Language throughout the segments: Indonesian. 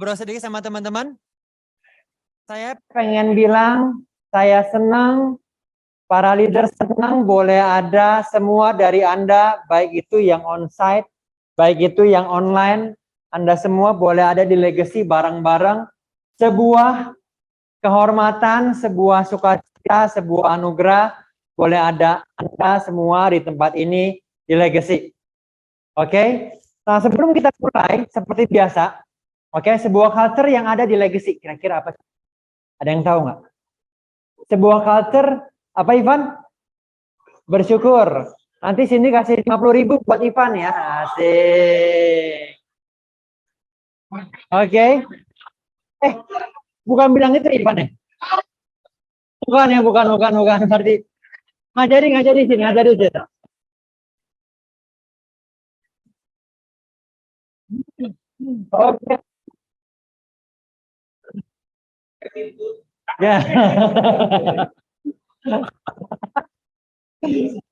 Ngobrol sedikit sama teman-teman. Saya pengen bilang, saya senang, para leader senang boleh ada semua dari Anda, baik itu yang on-site, baik itu yang online, Anda semua boleh ada di Legacy bareng-bareng. Sebuah kehormatan, sebuah sukacita, sebuah anugerah, boleh ada Anda semua di tempat ini di Legacy. Oke? Nah, sebelum kita mulai, seperti biasa, oke, sebuah culture yang ada di Legacy, kira-kira apa? Ada yang tahu nggak? Sebuah culture, apa Ivan? Bersyukur. Nanti sini kasih 50.000 buat Ivan ya. Asik. Oke. Bukan bilang itu Ivan ya? Bukan ya, bukan. Berarti ngajari sini, ngajari sini. Oke. Ya.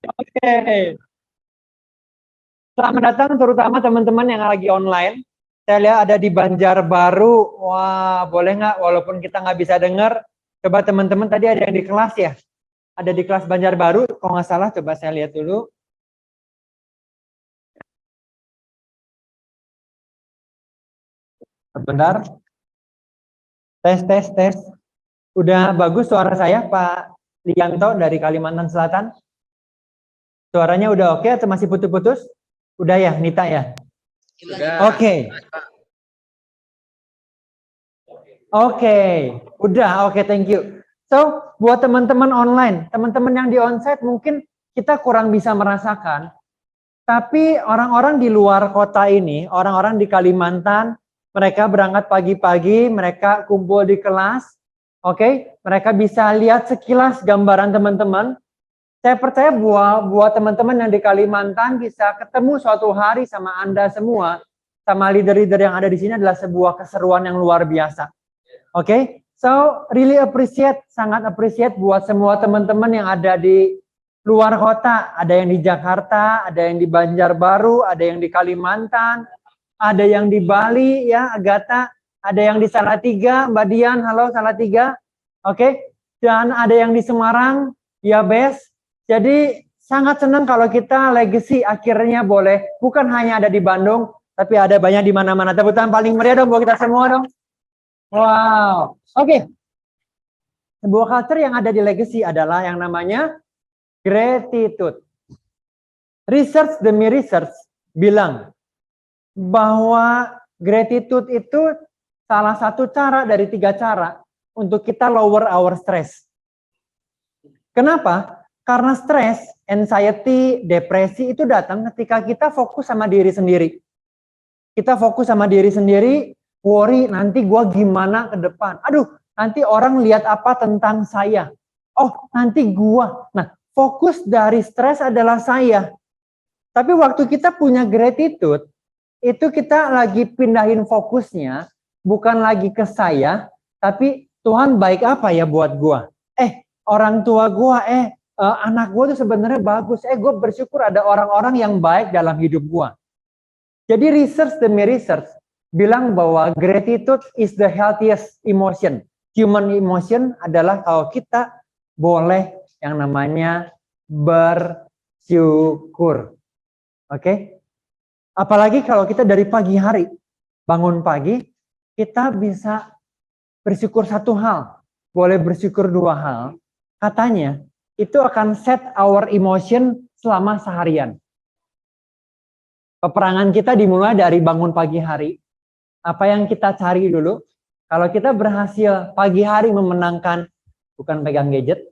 Oke. Selamat datang terutama teman-teman yang lagi online. Saya lihat ada di Banjarbaru. Wah, boleh nggak? Walaupun kita nggak bisa dengar, coba teman-teman tadi ada yang di kelas ya? Ada di kelas Banjarbaru, kalau nggak salah coba saya lihat dulu. Sebentar. Tes. Udah bagus suara saya, Pak Lianto dari Kalimantan Selatan? Suaranya udah oke atau masih putus-putus? Udah ya, Nita ya? Oke. Oke, thank you. So, buat teman-teman online, teman-teman yang di onsite mungkin kita kurang bisa merasakan, tapi orang-orang di luar kota ini, orang-orang di Kalimantan, mereka berangkat pagi-pagi, mereka kumpul di kelas, oke? Mereka bisa lihat sekilas gambaran teman-teman. Saya percaya buat teman-teman yang di Kalimantan bisa ketemu suatu hari sama Anda semua, sama leader-leader yang ada di sini adalah sebuah keseruan yang luar biasa. Oke, so really appreciate, sangat appreciate buat semua teman-teman yang ada di luar kota, ada yang di Jakarta, ada yang di Banjarbaru, ada yang di Kalimantan, ada yang di Bali ya, Agatha, ada yang di Salatiga, Mbak Dian, halo Salatiga, oke, dan ada yang di Semarang, ya Bes. Jadi sangat senang kalau kita Legacy akhirnya boleh, bukan hanya ada di Bandung, tapi ada banyak di mana-mana. Tepuk tangan paling meriah dong buat kita semua dong. Wow, oke. Sebuah culture yang ada di Legacy adalah yang namanya gratitude. Research demi research bilang bahwa gratitude itu salah satu cara dari 3 cara untuk kita lower our stress. Kenapa? Karena stress, anxiety, depresi itu datang ketika kita fokus sama diri sendiri. Kita fokus sama diri sendiri, worry nanti gua gimana ke depan. Aduh, nanti orang lihat apa tentang saya. Oh, nanti gua. Nah, fokus dari stres adalah saya. Tapi waktu kita punya gratitude, itu kita lagi pindahin fokusnya, bukan lagi ke saya, tapi Tuhan baik apa ya buat gua. Orang tua gua, anak gua tuh sebenarnya bagus. Gue bersyukur ada orang-orang yang baik dalam hidup gua. Jadi research demi research bilang bahwa gratitude is the healthiest emotion. Human emotion adalah kalau kita boleh yang namanya bersyukur. Oke? Apalagi kalau kita dari pagi hari, bangun pagi, kita bisa bersyukur satu hal, boleh bersyukur 2 hal. Katanya, itu akan set our emotion selama seharian. Peperangan kita dimulai dari bangun pagi hari. Apa yang kita cari dulu? Kalau kita berhasil pagi hari memenangkan, bukan pegang gadget,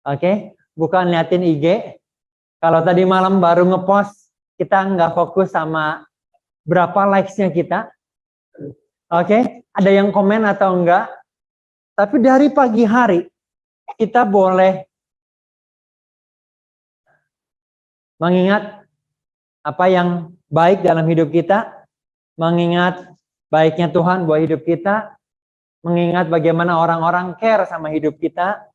oke? Bukan liatin IG. Kalau tadi malam baru ngepost, kita nggak fokus sama berapa likes-nya kita. Oke? Ada yang komen atau enggak? Tapi dari pagi hari, kita boleh mengingat apa yang baik dalam hidup kita, mengingat baiknya Tuhan buat hidup kita, mengingat bagaimana orang-orang care sama hidup kita.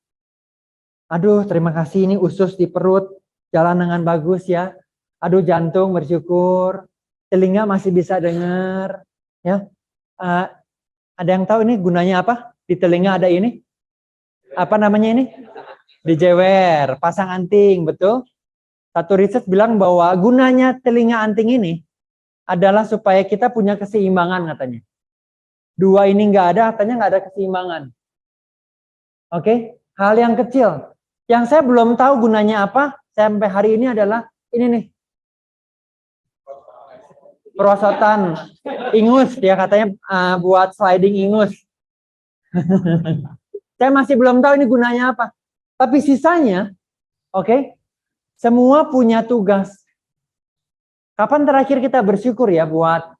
Aduh, terima kasih ini usus di perut, jalan dengan bagus ya. Aduh, jantung bersyukur, telinga masih bisa dengar, ya. Ada yang tahu ini gunanya apa? Di telinga ada ini. Apa namanya ini? Dijewer, pasang anting, betul? Satu riset bilang bahwa gunanya telinga anting ini adalah supaya kita punya keseimbangan katanya. Dua ini nggak ada, katanya nggak ada keseimbangan. Oke, hal yang kecil. Yang saya belum tahu gunanya apa sampai hari ini adalah ini nih. Perosotan ingus, dia katanya buat sliding ingus. Saya masih belum tahu ini gunanya apa. Tapi sisanya, oke, semua punya tugas. Kapan terakhir kita bersyukur ya buat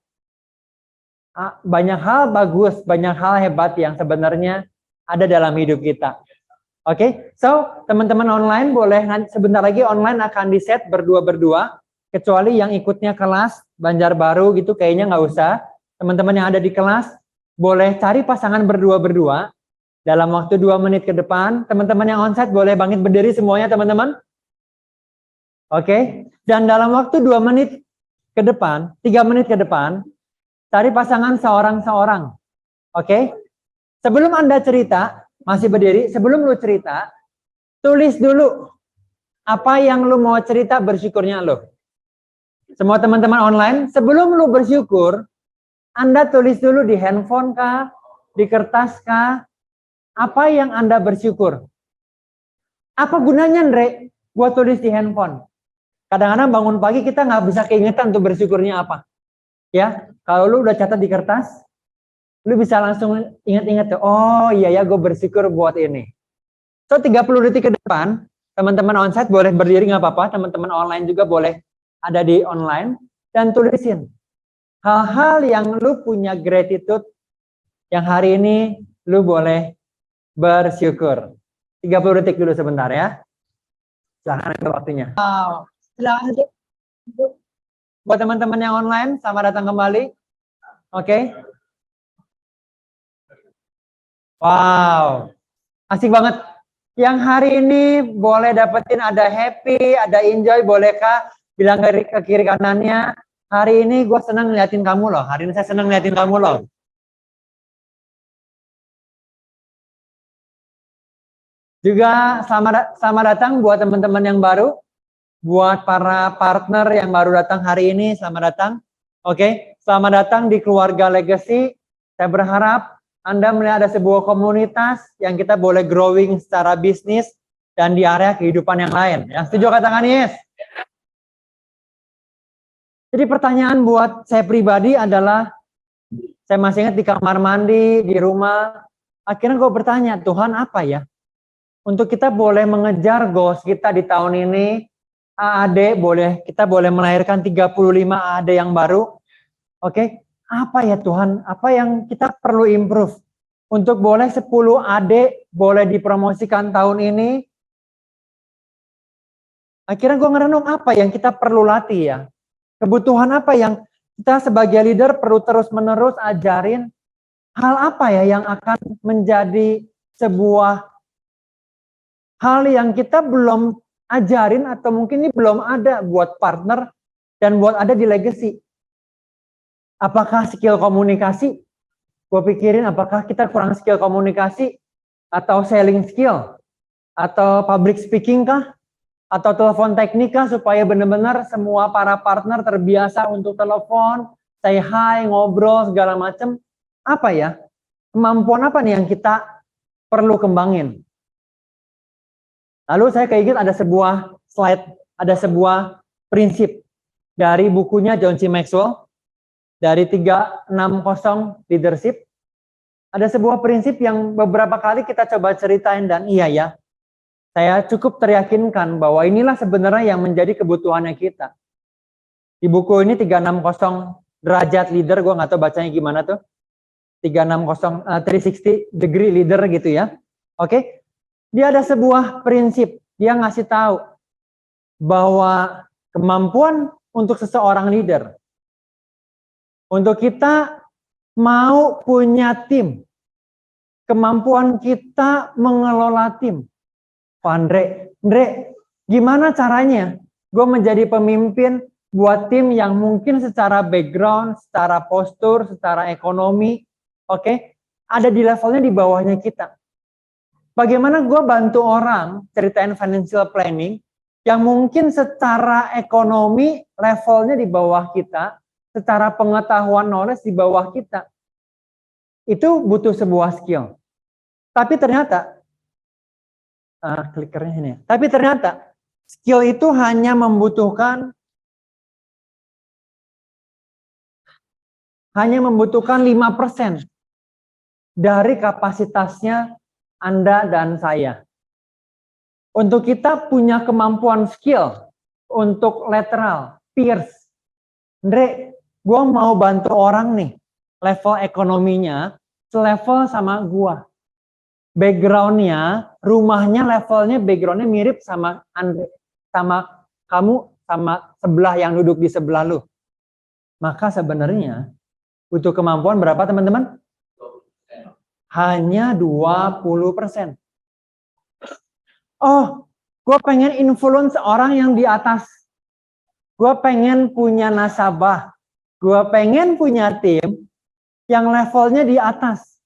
banyak hal bagus, banyak hal hebat yang sebenarnya ada dalam hidup kita. Oke, so teman-teman online boleh sebentar lagi online akan di-set berdua-berdua, kecuali yang ikutnya kelas Banjarbaru gitu kayaknya nggak usah. Teman-teman yang ada di kelas boleh cari pasangan berdua-berdua dalam waktu 2 menit ke depan. Teman-teman yang onsite boleh bangkit berdiri semuanya teman-teman. Oke, dan dalam waktu 2 menit ke depan, 3 menit ke depan, cari pasangan seorang-seorang. Oke, sebelum Anda cerita, masih berdiri, sebelum lu cerita, tulis dulu apa yang lu mau cerita bersyukurnya lu. Semua teman-teman online, sebelum lu bersyukur, Anda tulis dulu di handphone kah, di kertas kah, apa yang Anda bersyukur. Apa gunanya, Andre, buat tulis di handphone? Kadang-kadang bangun pagi kita nggak bisa keingetan untuk bersyukurnya apa. Ya, kalau lu udah catat di kertas, lu bisa langsung ingat-ingat tuh, oh iya ya gue bersyukur buat ini. So 30 detik ke depan, teman-teman onsite boleh berdiri nggak apa-apa, teman-teman online juga boleh ada di online, dan tulisin hal-hal yang lu punya gratitude, yang hari ini lu boleh bersyukur. 30 detik dulu sebentar ya. Silahkan ambil waktunya. Wow. Silahkan. Buat teman-teman yang online, selamat datang kembali. Oke. Wow. Asik banget. Yang hari ini boleh dapetin ada happy, ada enjoy, bolehkah bilang ke kiri kanannya, hari ini gue senang ngeliatin kamu loh, hari ini saya senang ngeliatin kamu loh. Juga selamat datang buat teman-teman yang baru, buat para partner yang baru datang hari ini, selamat datang. Oke, selamat datang di keluarga Legacy. Saya berharap Anda melihat ada sebuah komunitas yang kita boleh growing secara bisnis dan di area kehidupan yang lain. Yang setuju katakan yes. Jadi pertanyaan buat saya pribadi adalah, saya masih ingat di kamar mandi, di rumah, akhirnya gue bertanya, Tuhan apa ya? Untuk kita boleh mengejar goals kita di tahun ini, AAD kita boleh melahirkan 35 AAD yang baru. Oke, apa ya Tuhan? Apa yang kita perlu improve? Untuk boleh 10 AD boleh dipromosikan tahun ini. Akhirnya gue ngerenung apa yang kita perlu latih ya? Kebutuhan apa yang kita sebagai leader perlu terus-menerus ajarin? Hal apa ya yang akan menjadi sebuah hal yang kita belum ajarin atau mungkin ini belum ada buat partner dan buat ada di Legacy? Apakah skill komunikasi? Gue pikirin apakah kita kurang skill komunikasi atau selling skill atau public speaking kah? Atau telepon teknik kah supaya benar-benar semua para partner terbiasa untuk telepon, say hi, ngobrol segala macam. Apa ya? Kemampuan apa nih yang kita perlu kembangin? Lalu saya keinget ada sebuah slide, ada sebuah prinsip dari bukunya John C. Maxwell dari 360 Leadership. Ada sebuah prinsip yang beberapa kali kita coba ceritain dan iya ya, saya cukup teryakinkan bahwa inilah sebenarnya yang menjadi kebutuhannya kita. Di buku ini 360 derajat leader, gue nggak tahu bacanya gimana tuh. 360 360 degree leader gitu ya. Oke. Dia ada sebuah prinsip, dia ngasih tahu bahwa kemampuan untuk seseorang leader, untuk kita mau punya tim, kemampuan kita mengelola tim. Andre, gimana caranya gue menjadi pemimpin buat tim yang mungkin secara background, secara postur, secara ekonomi, oke, ada di levelnya di bawahnya kita. Bagaimana gue bantu orang ceritain financial planning yang mungkin secara ekonomi levelnya di bawah kita, secara pengetahuan knowledge di bawah kita. Itu butuh sebuah skill. Tapi ternyata, klikernya ini. Tapi ternyata skill itu hanya membutuhkan 5% dari kapasitasnya Anda dan saya. Untuk kita punya kemampuan skill untuk lateral, pierce. Andre, gue mau bantu orang nih, level ekonominya selevel sama gue. Backgroundnya, rumahnya levelnya, backgroundnya mirip sama Andre, sama kamu, sama sebelah yang duduk di sebelah lu. Maka sebenarnya butuh kemampuan berapa teman-teman? Hanya 20%. Oh, gue pengen influence orang yang di atas. Gue pengen punya nasabah. Gue pengen punya tim yang levelnya di atas.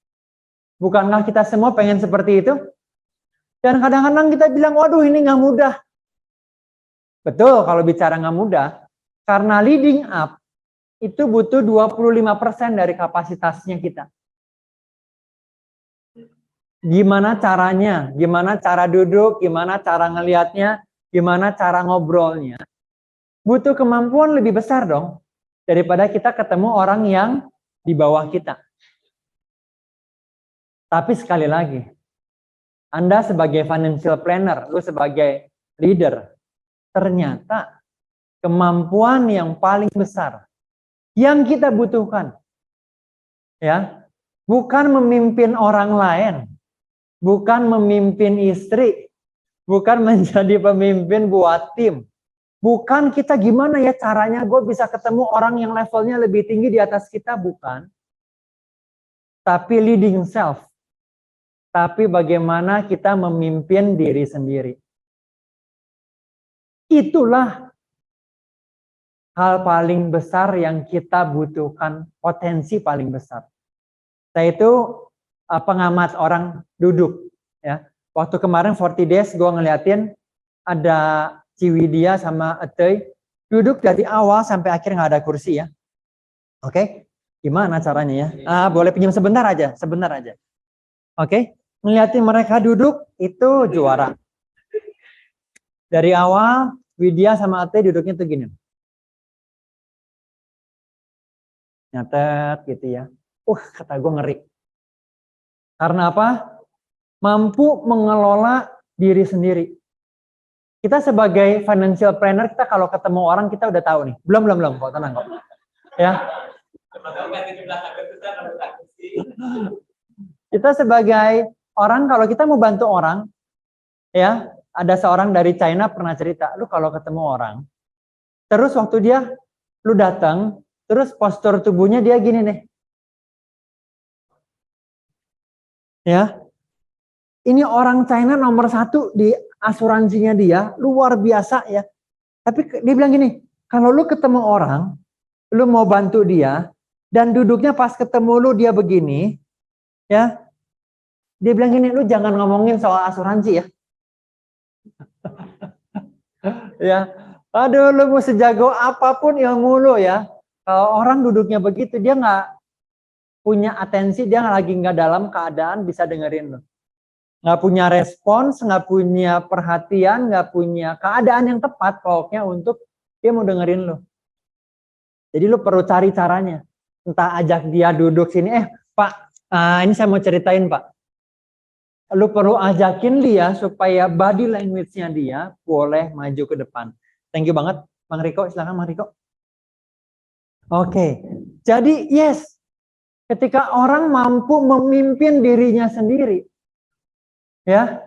Bukankah kita semua pengen seperti itu? Dan kadang-kadang kita bilang, waduh ini nggak mudah. Betul kalau bicara nggak mudah. Karena leading up itu butuh 25% dari kapasitasnya kita. Gimana caranya? Gimana cara duduk? Gimana cara ngelihatnya? Gimana cara ngobrolnya? Butuh kemampuan lebih besar dong daripada kita ketemu orang yang di bawah kita. Tapi sekali lagi, Anda sebagai financial planner, lu sebagai leader, ternyata kemampuan yang paling besar yang kita butuhkan, ya, bukan memimpin orang lain, bukan memimpin istri, bukan menjadi pemimpin buat tim, bukan kita gimana ya caranya gue bisa ketemu orang yang levelnya lebih tinggi di atas kita, bukan. Tapi leading self. Tapi bagaimana kita memimpin diri sendiri. Itulah hal paling besar yang kita butuhkan, potensi paling besar. Saya itu pengamat orang duduk, ya. Waktu kemarin 40 days gue ngeliatin ada Ciwidia sama Etey duduk dari awal sampai akhir nggak ada kursi ya. Oke, gimana caranya ya? Boleh pinjam sebentar aja, sebentar aja. Oke, ngeliatin mereka duduk itu juara. Dari awal Widya sama Etey duduknya tuh gini. Nyatet gitu ya. Kata gue ngeri. Karena apa? Mampu mengelola diri sendiri. Kita sebagai financial planner, kita kalau ketemu orang kita udah tahu nih. Belum kok, tenang kok. Ya. Kita sebagai orang, kalau kita mau bantu orang, ya, ada seorang dari China pernah cerita, lu kalau ketemu orang, terus waktu lu datang, terus postur tubuhnya dia gini nih. Ya, ini orang China nomor 1 di asuransinya dia, luar biasa ya. Tapi dia bilang gini, kalau lu ketemu orang, lu mau bantu dia, dan duduknya pas ketemu lu dia begini, ya, dia bilang gini, lu jangan ngomongin soal asuransi ya. Ya, aduh lu mau sejago apapun ilmu lu ya, kalau orang duduknya begitu, dia nggak punya atensi, dia lagi nggak dalam keadaan bisa dengerin lu. Nggak punya respons, nggak punya perhatian, nggak punya keadaan yang tepat pokoknya untuk dia mau dengerin lu. Jadi lu perlu cari caranya. Entah ajak dia duduk sini, Pak, ini saya mau ceritain Pak. Lu perlu ajakin dia supaya body language-nya dia boleh maju ke depan. Thank you banget, Bang Riko. Silakan Bang Riko. Oke, jadi yes, ketika orang mampu memimpin dirinya sendiri, ya,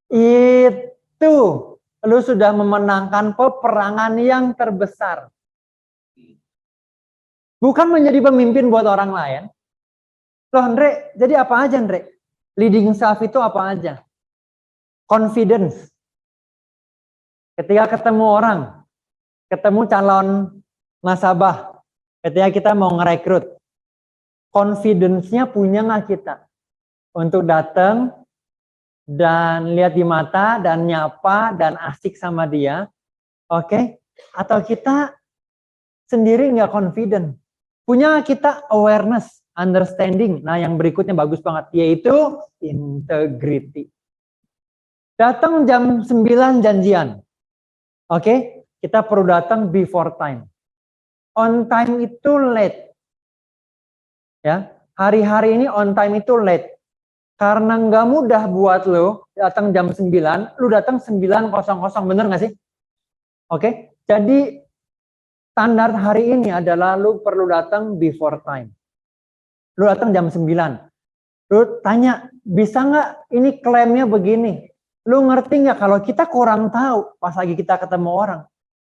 itu lu sudah memenangkan peperangan yang terbesar. Bukan menjadi pemimpin buat orang lain. Loh Andre, jadi apa aja Andre? Leading self itu apa aja? Confidence. Ketika ketemu orang, ketemu calon nasabah, ketika kita mau ngerekrut, confidence-nya punya nggak kita? untuk datang dan lihat di mata dan nyapa dan asik sama dia, oke? Atau kita sendiri nggak confident, punya kita awareness, understanding. Nah, yang berikutnya bagus banget, yaitu integrity. Datang jam 9 janjian, oke? Kita perlu datang before time. On time itu late. Ya, hari-hari ini on time itu late. Karena nggak mudah buat lo datang jam 9, lu datang 9.00, bener nggak sih? Oke, jadi standar hari ini adalah lu perlu datang before time. Lu datang jam 9. Lu tanya, bisa nggak ini klaimnya begini? Lu ngerti nggak kalau kita kurang tahu pas lagi kita ketemu orang?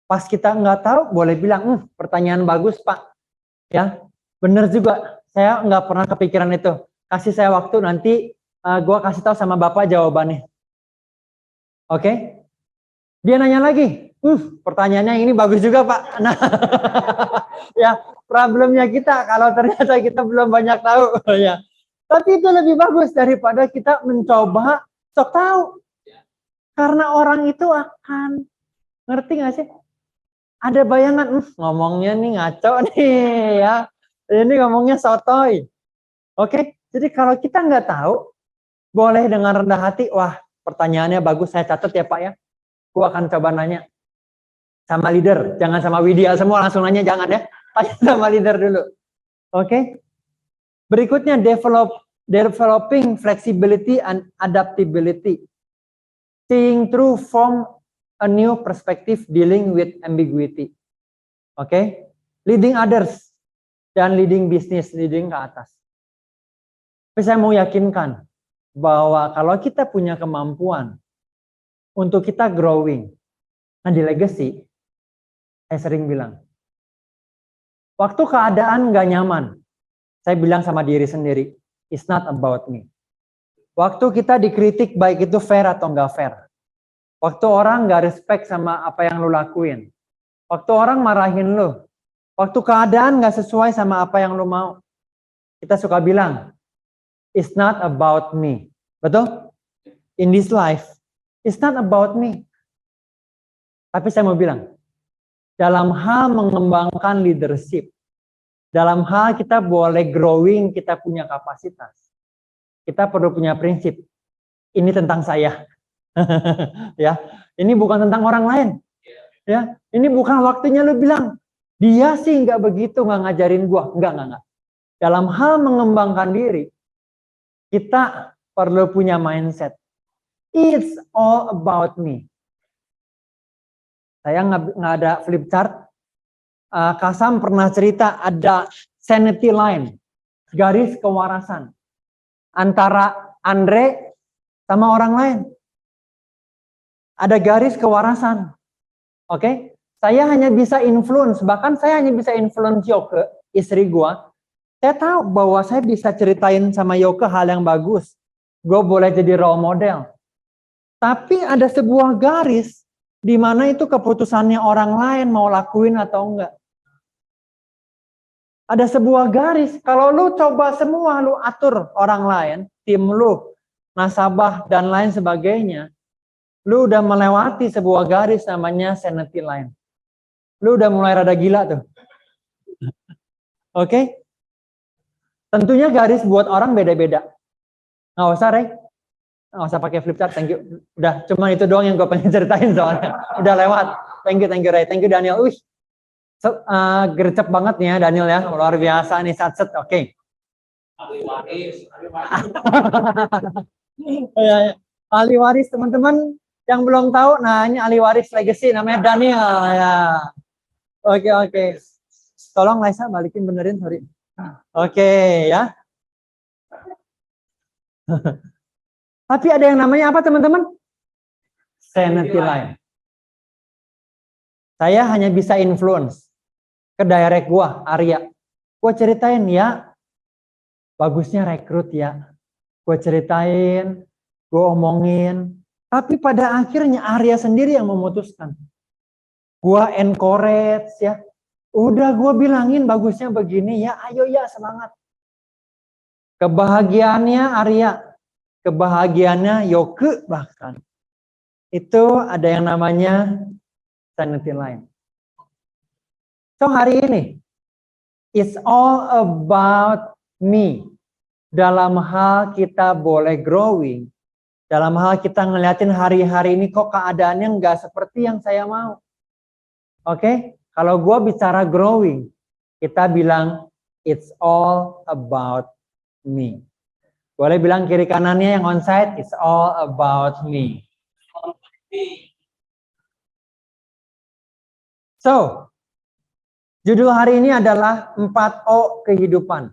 Pas kita nggak tahu, boleh bilang, pertanyaan bagus Pak. Ya, bener juga. Saya nggak pernah kepikiran itu. Kasih saya waktu, nanti gua kasih tahu sama Bapak jawabannya. Oke? Dia nanya lagi, pertanyaannya ini bagus juga Pak. Nah, ya problemnya kita kalau ternyata kita belum banyak tahu. Ya. Tapi itu lebih bagus daripada kita mencoba sok tahu. Karena orang itu akan, ngerti nggak sih? Ada bayangan, ngomongnya nih ngaco nih ya. Ini ngomongnya sotoy. Oke, jadi kalau kita nggak tahu, boleh dengan rendah hati, wah pertanyaannya bagus, saya catat ya Pak ya. Gua akan coba nanya sama leader, jangan sama Widya semua langsung nanya, jangan ya. Tanya sama leader dulu. Oke. Berikutnya developing flexibility and adaptability. Seeing through from a new perspective dealing with ambiguity. Oke. Leading others dan leading business, leading ke atas. Tapi saya mau yakinkan bahwa kalau kita punya kemampuan untuk kita growing, nah di legacy, saya sering bilang, waktu keadaan nggak nyaman, saya bilang sama diri sendiri, it's not about me. Waktu kita dikritik baik itu fair atau nggak fair. Waktu orang nggak respect sama apa yang lu lakuin. Waktu orang marahin lu. Waktu keadaan nggak sesuai sama apa yang lu mau. Kita suka bilang, it's not about me. Betul? In this life, it's not about me. Tapi saya mau bilang, dalam hal mengembangkan leadership, dalam hal kita boleh growing, kita punya kapasitas. Kita perlu punya prinsip. Ini tentang saya. Ya, ini bukan tentang orang lain. Ya, ini bukan waktunya lu bilang, dia sih nggak begitu, nggak ngajarin gua. Enggak. Dalam hal mengembangkan diri, kita perlu punya mindset. It's all about me. Saya nggak ada flip chart. Kasam pernah cerita ada sanity line, garis kewarasan antara Andre sama orang lain. Ada garis kewarasan. Oke? Saya hanya bisa influence, bahkan saya hanya bisa influence Yoke, istri gua. Saya tahu bahwa saya bisa ceritain sama Yoke hal yang bagus. Gue boleh jadi role model. Tapi ada sebuah garis di mana itu keputusannya orang lain mau lakuin atau enggak. Ada sebuah garis, kalau lu coba semua, lu atur orang lain, tim lu, nasabah dan lain sebagainya, lu udah melewati sebuah garis namanya sanity line. Lu udah mulai rada gila tuh. Oke? Tentunya garis buat orang beda-beda. Nggak usah, Rey. Nggak usah pakai flip chart, thank you. Udah, cuma itu doang yang gue pengen ceritain soalnya. Udah lewat. Thank you, Ray. Thank you, Daniel. Wih, gercep banget nih ya, Daniel ya. Luar biasa nih, satset. Oke. Ahli waris. Ahli waris, teman-teman yang belum tahu, nah ini ahli waris legacy, namanya Daniel. Ya. Oke. Tolong Laisa balikin, benerin, sorry. Oke, ya. Tapi ada yang namanya apa teman-teman? Sanity line. Saya hanya bisa influence ke direct gua, Arya. Gua ceritain ya, bagusnya rekrut ya. Gua ceritain, gua omongin. Tapi pada akhirnya Arya sendiri yang memutuskan. Gua encourage ya. Udah gua bilangin bagusnya begini ya, ayo ya semangat. Kebahagiaannya Arya. kebahagiaannya yoke bahkan. Itu ada yang namanya sanity line. So hari ini, it's all about me. Dalam hal kita boleh growing. Dalam hal kita ngeliatin hari-hari ini kok keadaannya nggak seperti yang saya mau. Oke? Kalau gue bicara growing, kita bilang it's all about me. Boleh bilang kiri kanannya yang onside, it's all about me. So, judul hari ini adalah 4O kehidupan.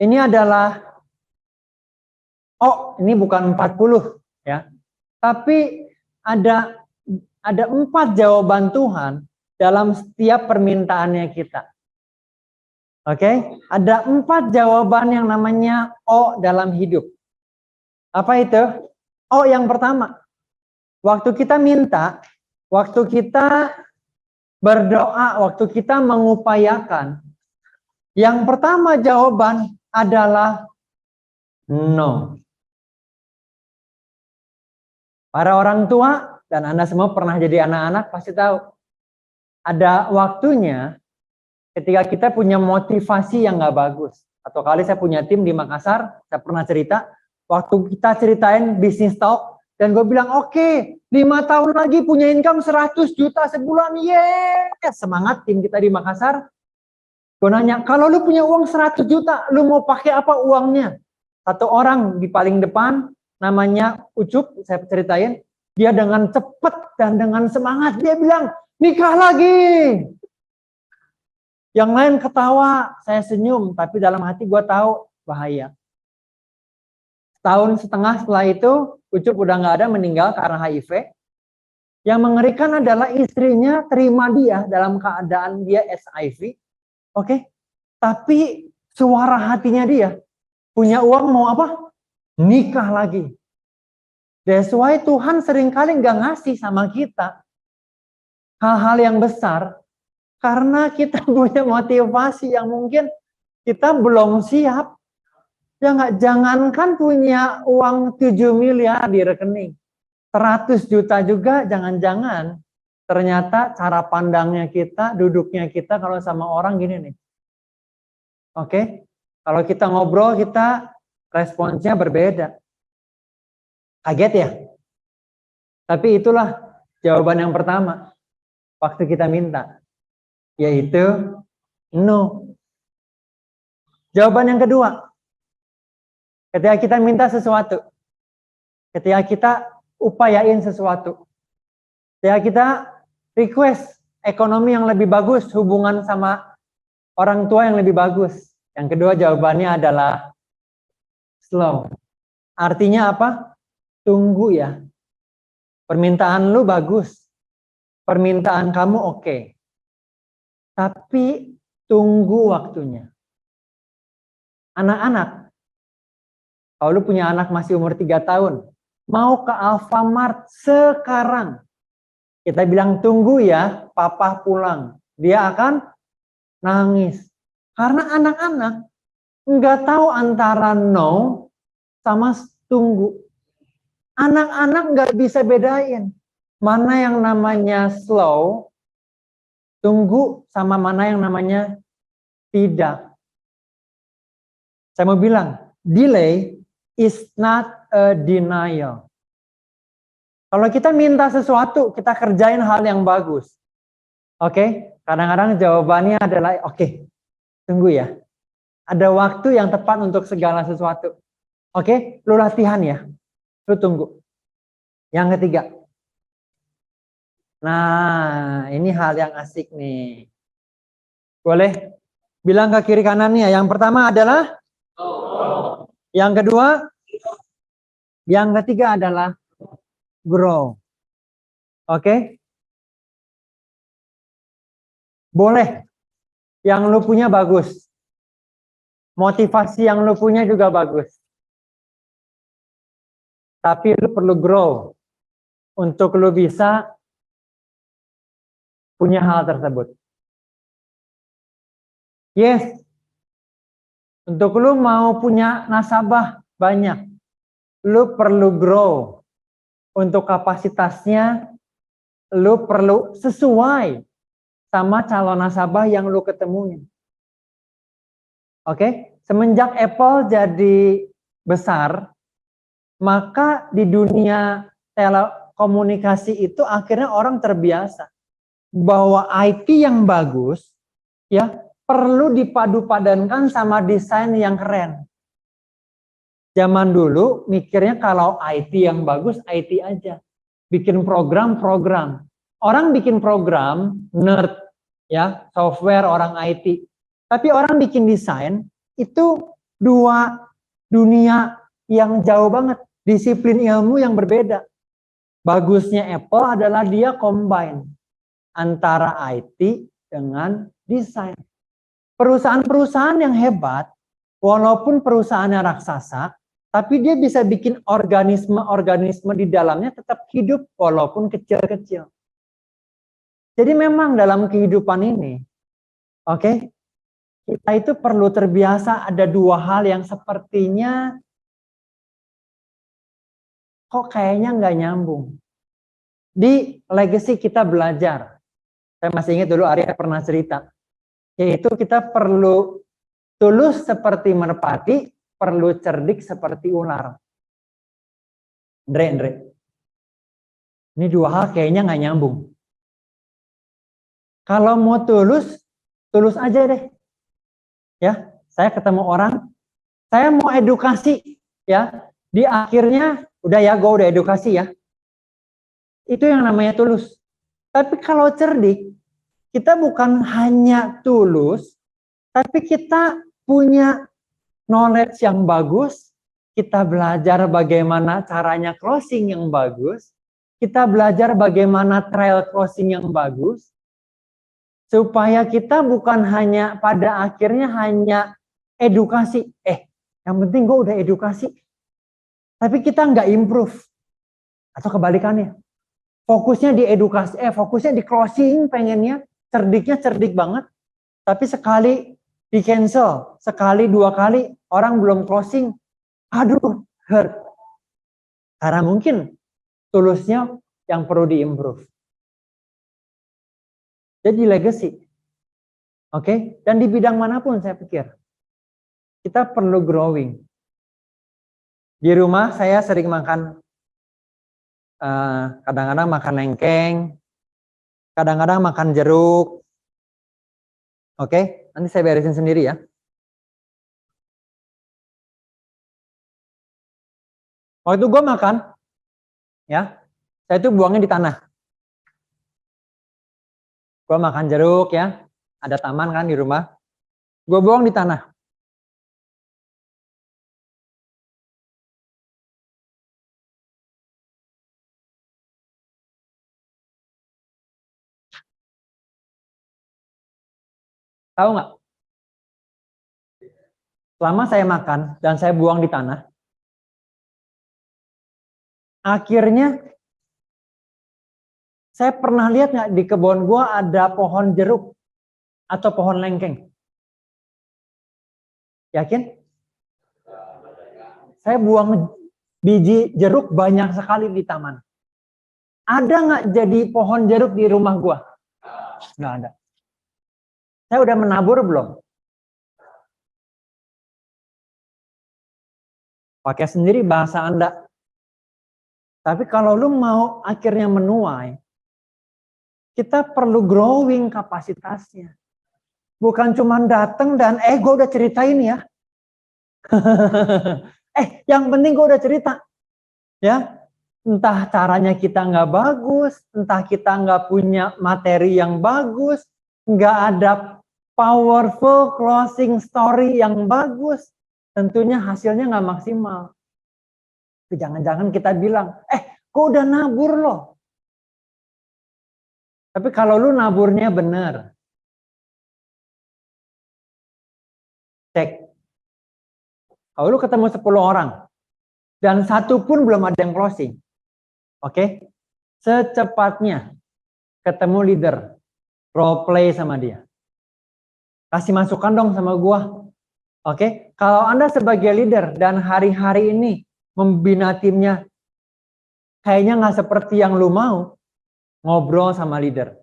Ini adalah ini bukan 40 ya. Tapi ada 4 jawaban Tuhan dalam setiap permintaannya kita. Oke, ada 4 jawaban yang namanya O dalam hidup. Apa itu? O yang pertama. Waktu kita minta, waktu kita berdoa, waktu kita mengupayakan, yang pertama jawaban adalah no. Para orang tua dan Anda semua pernah jadi anak-anak pasti tahu. Ada waktunya ketika kita punya motivasi yang nggak bagus. Atau kali saya punya tim di Makassar, saya pernah cerita, waktu kita ceritain bisnis talk, dan gue bilang, oke, 5 tahun lagi punya income 100 juta sebulan, yes! Semangat tim kita di Makassar. Gue nanya, kalau lu punya uang 100 juta, lu mau pakai apa uangnya? Satu orang di paling depan, namanya Ucup, saya ceritain, dia dengan cepat dan dengan semangat, dia bilang, nikah lagi! Yang lain ketawa, saya senyum, tapi dalam hati gue tahu bahaya. Setahun setengah setelah itu, Ucup udah nggak ada, meninggal karena HIV. Yang mengerikan adalah istrinya terima dia dalam keadaan dia HIV. Oke, tapi suara hatinya dia, punya uang mau apa? Nikah lagi. That's why Tuhan seringkali nggak ngasih sama kita hal-hal yang besar, karena kita punya motivasi yang mungkin kita belum siap. Ya nggak, jangankan punya uang 7 miliar di rekening, 100 juta juga jangan-jangan. Ternyata cara pandangnya kita, duduknya kita kalau sama orang gini nih. Oke, kalau kita ngobrol, kita responsnya berbeda. Kaget ya? Tapi itulah jawaban yang pertama waktu kita minta, yaitu no. Jawaban yang kedua, ketika kita minta sesuatu, ketika kita upayain sesuatu, ketika kita request ekonomi yang lebih bagus, hubungan sama orang tua yang lebih bagus. Yang kedua jawabannya adalah slow. Artinya apa? Tunggu ya. Permintaan lu bagus. Permintaan kamu oke. Tapi tunggu waktunya. Anak-anak, kalau lu punya anak masih umur 3 tahun, mau ke Alfamart sekarang. Kita bilang tunggu ya, papa pulang. Dia akan nangis. Karena anak-anak nggak tahu antara no sama tunggu. Anak-anak nggak bisa bedain mana yang namanya slow, tunggu, sama mana yang namanya tidak. Saya mau bilang, delay is not a denial. Kalau kita minta sesuatu, kita kerjain hal yang bagus. Oke, kadang-kadang jawabannya adalah, oke, tunggu ya. Ada waktu yang tepat untuk segala sesuatu. Oke, lu latihan ya. Lu tunggu. Yang ketiga. Nah, ini hal yang asik nih. Boleh bilang ke kiri kanannya. Yang pertama adalah yang kedua, yang ketiga adalah grow. Oke? Boleh. Yang lu punya bagus. Motivasi yang lu punya juga bagus. Tapi lu perlu grow untuk lu bisa punya hal tersebut. Yes. Untuk lu mau punya nasabah banyak, lu perlu grow. Untuk kapasitasnya, lu perlu sesuai sama calon nasabah yang lu ketemuin. Oke, semenjak Apple jadi besar, maka di dunia telekomunikasi itu akhirnya orang terbiasa bahwa IT yang bagus ya perlu dipadu-padankan sama desain yang keren. Zaman dulu mikirnya kalau IT yang bagus IT aja. Bikin program. Orang bikin program nerd ya, software orang IT. Tapi orang bikin desain itu dua dunia yang jauh banget, disiplin ilmu yang berbeda. Bagusnya Apple adalah dia combine antara IT dengan desain. Perusahaan-perusahaan yang hebat, walaupun perusahaannya raksasa, tapi dia bisa bikin organisme-organisme di dalamnya tetap hidup walaupun kecil-kecil. Jadi memang dalam kehidupan ini, oke, kita itu perlu terbiasa ada dua hal yang sepertinya kok kayaknya nggak nyambung. Di legacy kita belajar. Saya masih ingat dulu Arya pernah cerita. Yaitu kita perlu tulus seperti merpati, perlu cerdik seperti ular. Andre. Ini dua hal kayaknya nggak nyambung. Kalau mau tulus aja deh. Ya, saya ketemu orang, saya mau edukasi, ya. Di akhirnya, udah ya, gue udah edukasi ya. Itu yang namanya tulus. Tapi kalau cerdik, kita bukan hanya tulus, tapi kita punya knowledge yang bagus, kita belajar bagaimana caranya closing yang bagus, kita belajar bagaimana trial closing yang bagus, supaya kita bukan hanya pada akhirnya hanya edukasi. Yang penting gue udah edukasi. Tapi kita nggak improve. Atau kebalikannya. Fokusnya di edukasi, fokusnya di closing pengennya, cerdiknya cerdik banget. Tapi sekali di cancel, sekali dua kali orang belum closing, aduh hurt. Karena mungkin tulusnya yang perlu diimprove. Jadi legacy. Oke, dan di bidang manapun saya pikir kita perlu growing. Di rumah saya sering makan kadang-kadang makan lengkeng, kadang-kadang makan jeruk. Oke, nanti saya beresin sendiri ya. Waktu gue makan, ya, saya itu buangnya di tanah. Gue makan jeruk ya, ada taman kan di rumah, gue buang di tanah. Tahu nggak? Selama saya makan dan saya buang di tanah, akhirnya saya pernah lihat nggak di kebun gue ada pohon jeruk atau pohon lengkeng? Yakin? Saya buang biji jeruk banyak sekali di taman. Ada nggak jadi pohon jeruk di rumah gue? Nggak ada. Saya udah menabur belum? Pakai sendiri bahasa Anda. Tapi kalau lu mau akhirnya menuai, kita perlu growing kapasitasnya. Bukan cuma datang dan gue udah ceritain ya. Yang penting gue udah cerita. Ya, entah caranya kita nggak bagus, entah kita nggak punya materi yang bagus, nggak ada powerful closing story yang bagus, tentunya hasilnya nggak maksimal. Jangan-jangan kita bilang, gue udah nabur loh. Tapi kalau lu naburnya benar, cek. Kalau lu ketemu 10 orang, dan satu pun belum ada yang closing, oke? Secepatnya ketemu leader, role play sama dia. Kasih masukan dong sama gua. Oke? Kalau Anda sebagai leader dan hari-hari ini membina timnya kayaknya nggak seperti yang lu mau, ngobrol sama leader.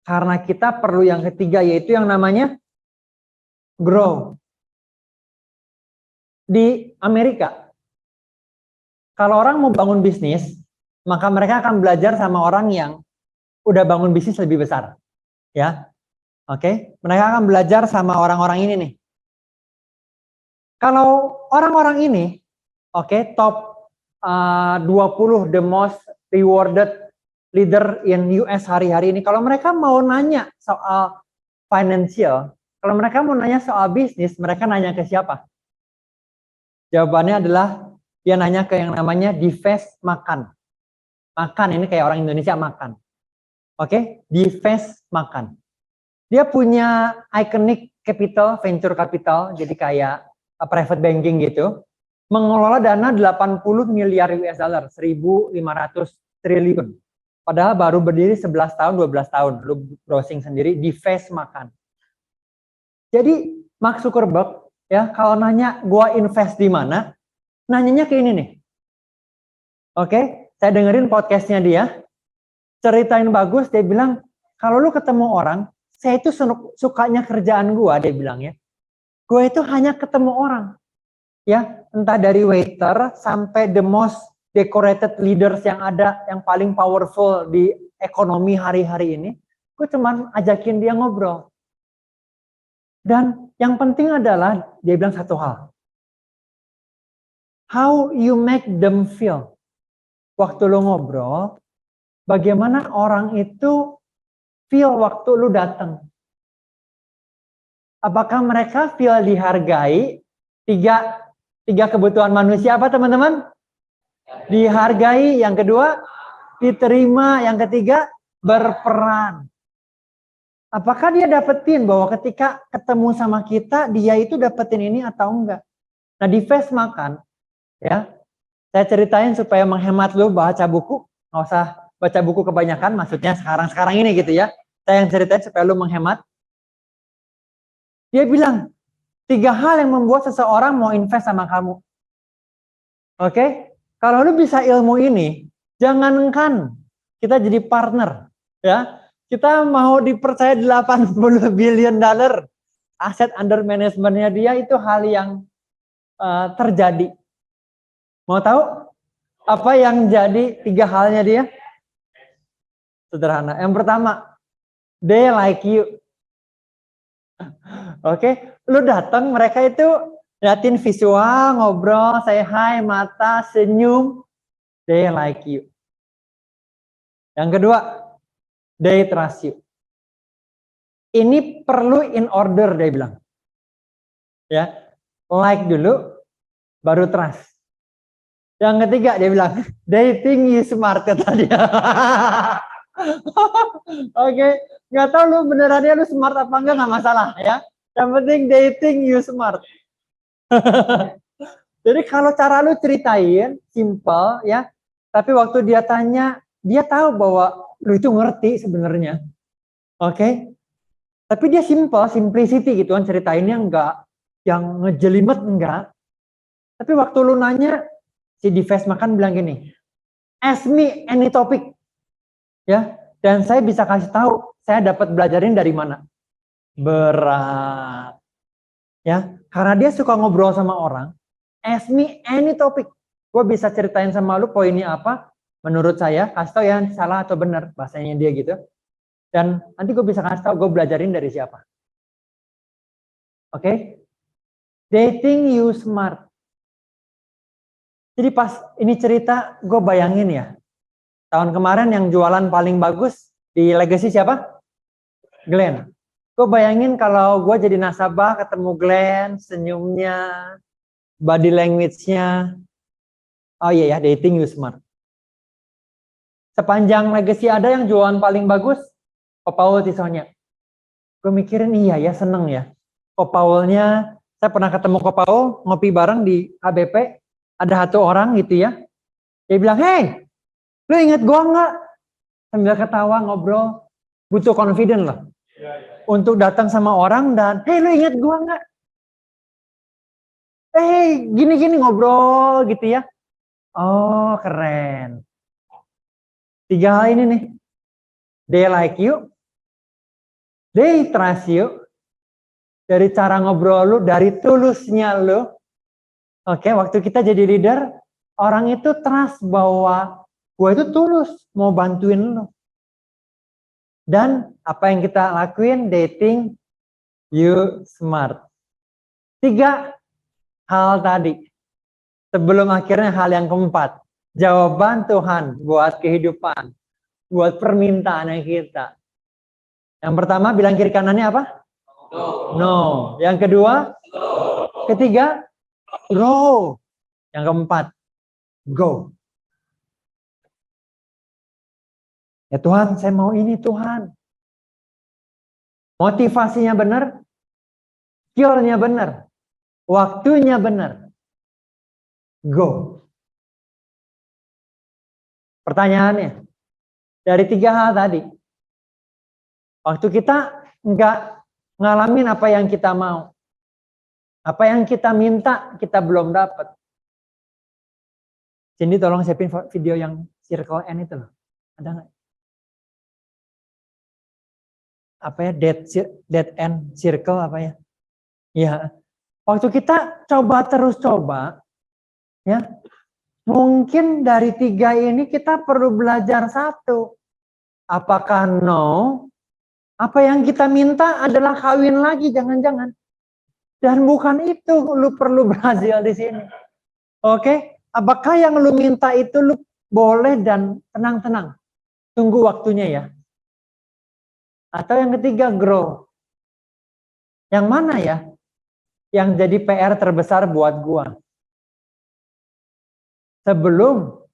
Karena kita perlu yang ketiga, yaitu yang namanya grow. Di Amerika, kalau orang mau bangun bisnis, maka mereka akan belajar sama orang yang udah bangun bisnis lebih besar. Ya, oke? Mereka akan belajar sama orang-orang ini nih. Kalau orang-orang ini, top 20 the most rewarded leader in US hari-hari ini, kalau mereka mau nanya soal financial, kalau mereka mau nanya soal bisnis, mereka nanya ke siapa? Jawabannya adalah dia nanya ke yang namanya Dives Makan. Makan ini kayak orang Indonesia makan. Oke, Dives Makan. Dia punya iconic capital, venture capital, jadi kayak private banking gitu. Mengelola dana 80 miliar US dollar, 1.500 triliun. Padahal baru berdiri 11 tahun, 12 tahun. Lu browsing sendiri, Dives Makan. Jadi Mark Zuckerberg, ya, kalau nanya gua invest di mana, nanyanya ke ini nih. Oke, saya dengerin podcastnya dia, ceritain bagus, dia bilang, kalau lu ketemu orang, saya itu sukanya kerjaan gua, dia bilang ya. Gua itu hanya ketemu orang. Ya, entah dari waiter sampai the most decorated leaders yang ada, yang paling powerful di ekonomi hari-hari ini, gue cuman ajakin dia ngobrol. Dan yang penting adalah, dia bilang satu hal. How you make them feel. Waktu lo ngobrol, bagaimana orang itu feel waktu lo datang. Apakah mereka feel dihargai? Tiga kebutuhan manusia apa teman-teman? Dihargai, yang kedua diterima, yang ketiga berperan. Apakah dia dapetin bahwa ketika ketemu sama kita, dia itu dapetin ini atau enggak? Nah, Dives Makan, ya, saya ceritain supaya menghemat lu baca buku, nggak usah baca buku kebanyakan, maksudnya sekarang ini gitu ya. Saya yang ceritain supaya lu menghemat. Dia bilang, 3 hal yang membuat seseorang mau invest sama kamu. Oke? Kalau lu bisa ilmu ini, jangankan kita jadi partner, ya. Kita mau dipercaya 80 billion dollar aset under manajemennya dia, itu hal yang terjadi. Mau tahu apa yang jadi 3 halnya dia? Sederhana. Yang pertama, they like you. Oke, lu datang, mereka itu liatin visual, ngobrol, say hi, mata, senyum, they like you. Yang kedua, they trust you. Ini perlu in order, dia bilang. Ya, like dulu, baru trust. Yang ketiga, dia bilang, they think you smart, kata dia. Oke, nggak tahu lu benerannya lu smart apa enggak, nggak masalah ya. Yang penting dating you smart. Jadi kalau cara lu ceritain simple ya, tapi waktu dia tanya, dia tahu bahwa lu itu ngerti sebenarnya. Oke. Tapi dia simple, simplicity gitu kan, ceritainnya enggak yang ngejelimet, enggak. Tapi waktu lu nanya, si Dives Makan bilang gini, ask me any topic. Ya, dan saya bisa kasih tahu saya dapat belajarin dari mana. Berat. Ya, karena dia suka ngobrol sama orang, ask me any topic. Gue bisa ceritain sama lu poinnya apa, menurut saya, kasih tahu yang salah atau benar, bahasanya dia gitu. Dan nanti gue bisa kasih tahu gue belajarin dari siapa. Oke? Dating you smart. Jadi pas ini cerita, gue bayangin ya, tahun kemarin yang jualan paling bagus di Legacy siapa? Glenn. Gue bayangin kalau gue jadi nasabah ketemu Glenn, senyumnya, body language-nya. Oh iya ya, dating you smart. Sepanjang Legacy ada yang jualan paling bagus, Ko Paul Tisonya. Gue mikirin iya ya, seneng ya. Ko Paulnya, saya pernah ketemu Ko Paul, ngopi bareng di KBP, ada satu orang gitu ya. Dia bilang, hey, lu inget gue nggak? Sambil ketawa, ngobrol, butuh confident lah. Untuk datang sama orang dan, hey, lu inget gue nggak? Hey, gini-gini ngobrol gitu ya. Oh, keren. 3 hal ini nih. They like you. They trust you. Dari cara ngobrol lu, dari tulusnya lu. Oke, waktu kita jadi leader, orang itu trust bahwa gue itu tulus mau bantuin lu. Dan apa yang kita lakuin, they think you smart. 3 hal tadi. Sebelum akhirnya hal yang keempat. Jawaban Tuhan buat kehidupan. Buat permintaan kita. Yang pertama bilang kiri kanannya apa? No. Yang kedua? Ketiga? Grow. Yang keempat? Go. Ya Tuhan, saya mau ini Tuhan. Motivasinya benar, skill-nya benar, waktunya benar. Go. Pertanyaannya, dari 3 hal tadi, waktu kita nggak ngalamin apa yang kita mau, apa yang kita minta, kita belum dapat. Cindy tolong siapin video yang circle N itu loh. Ada nggak? Apa ya, dead end circle apa ya? Ya, waktu kita coba, ya, mungkin dari 3 ini kita perlu belajar 1. Apakah no? Apa yang kita minta adalah kawin lagi, jangan-jangan. Dan bukan itu, lu perlu berhasil di sini. Oke? Apakah yang lu minta itu lu boleh dan tenang-tenang. Tunggu waktunya ya. Atau yang ketiga, grow. Yang mana ya? Yang jadi PR terbesar buat gua. Sebelum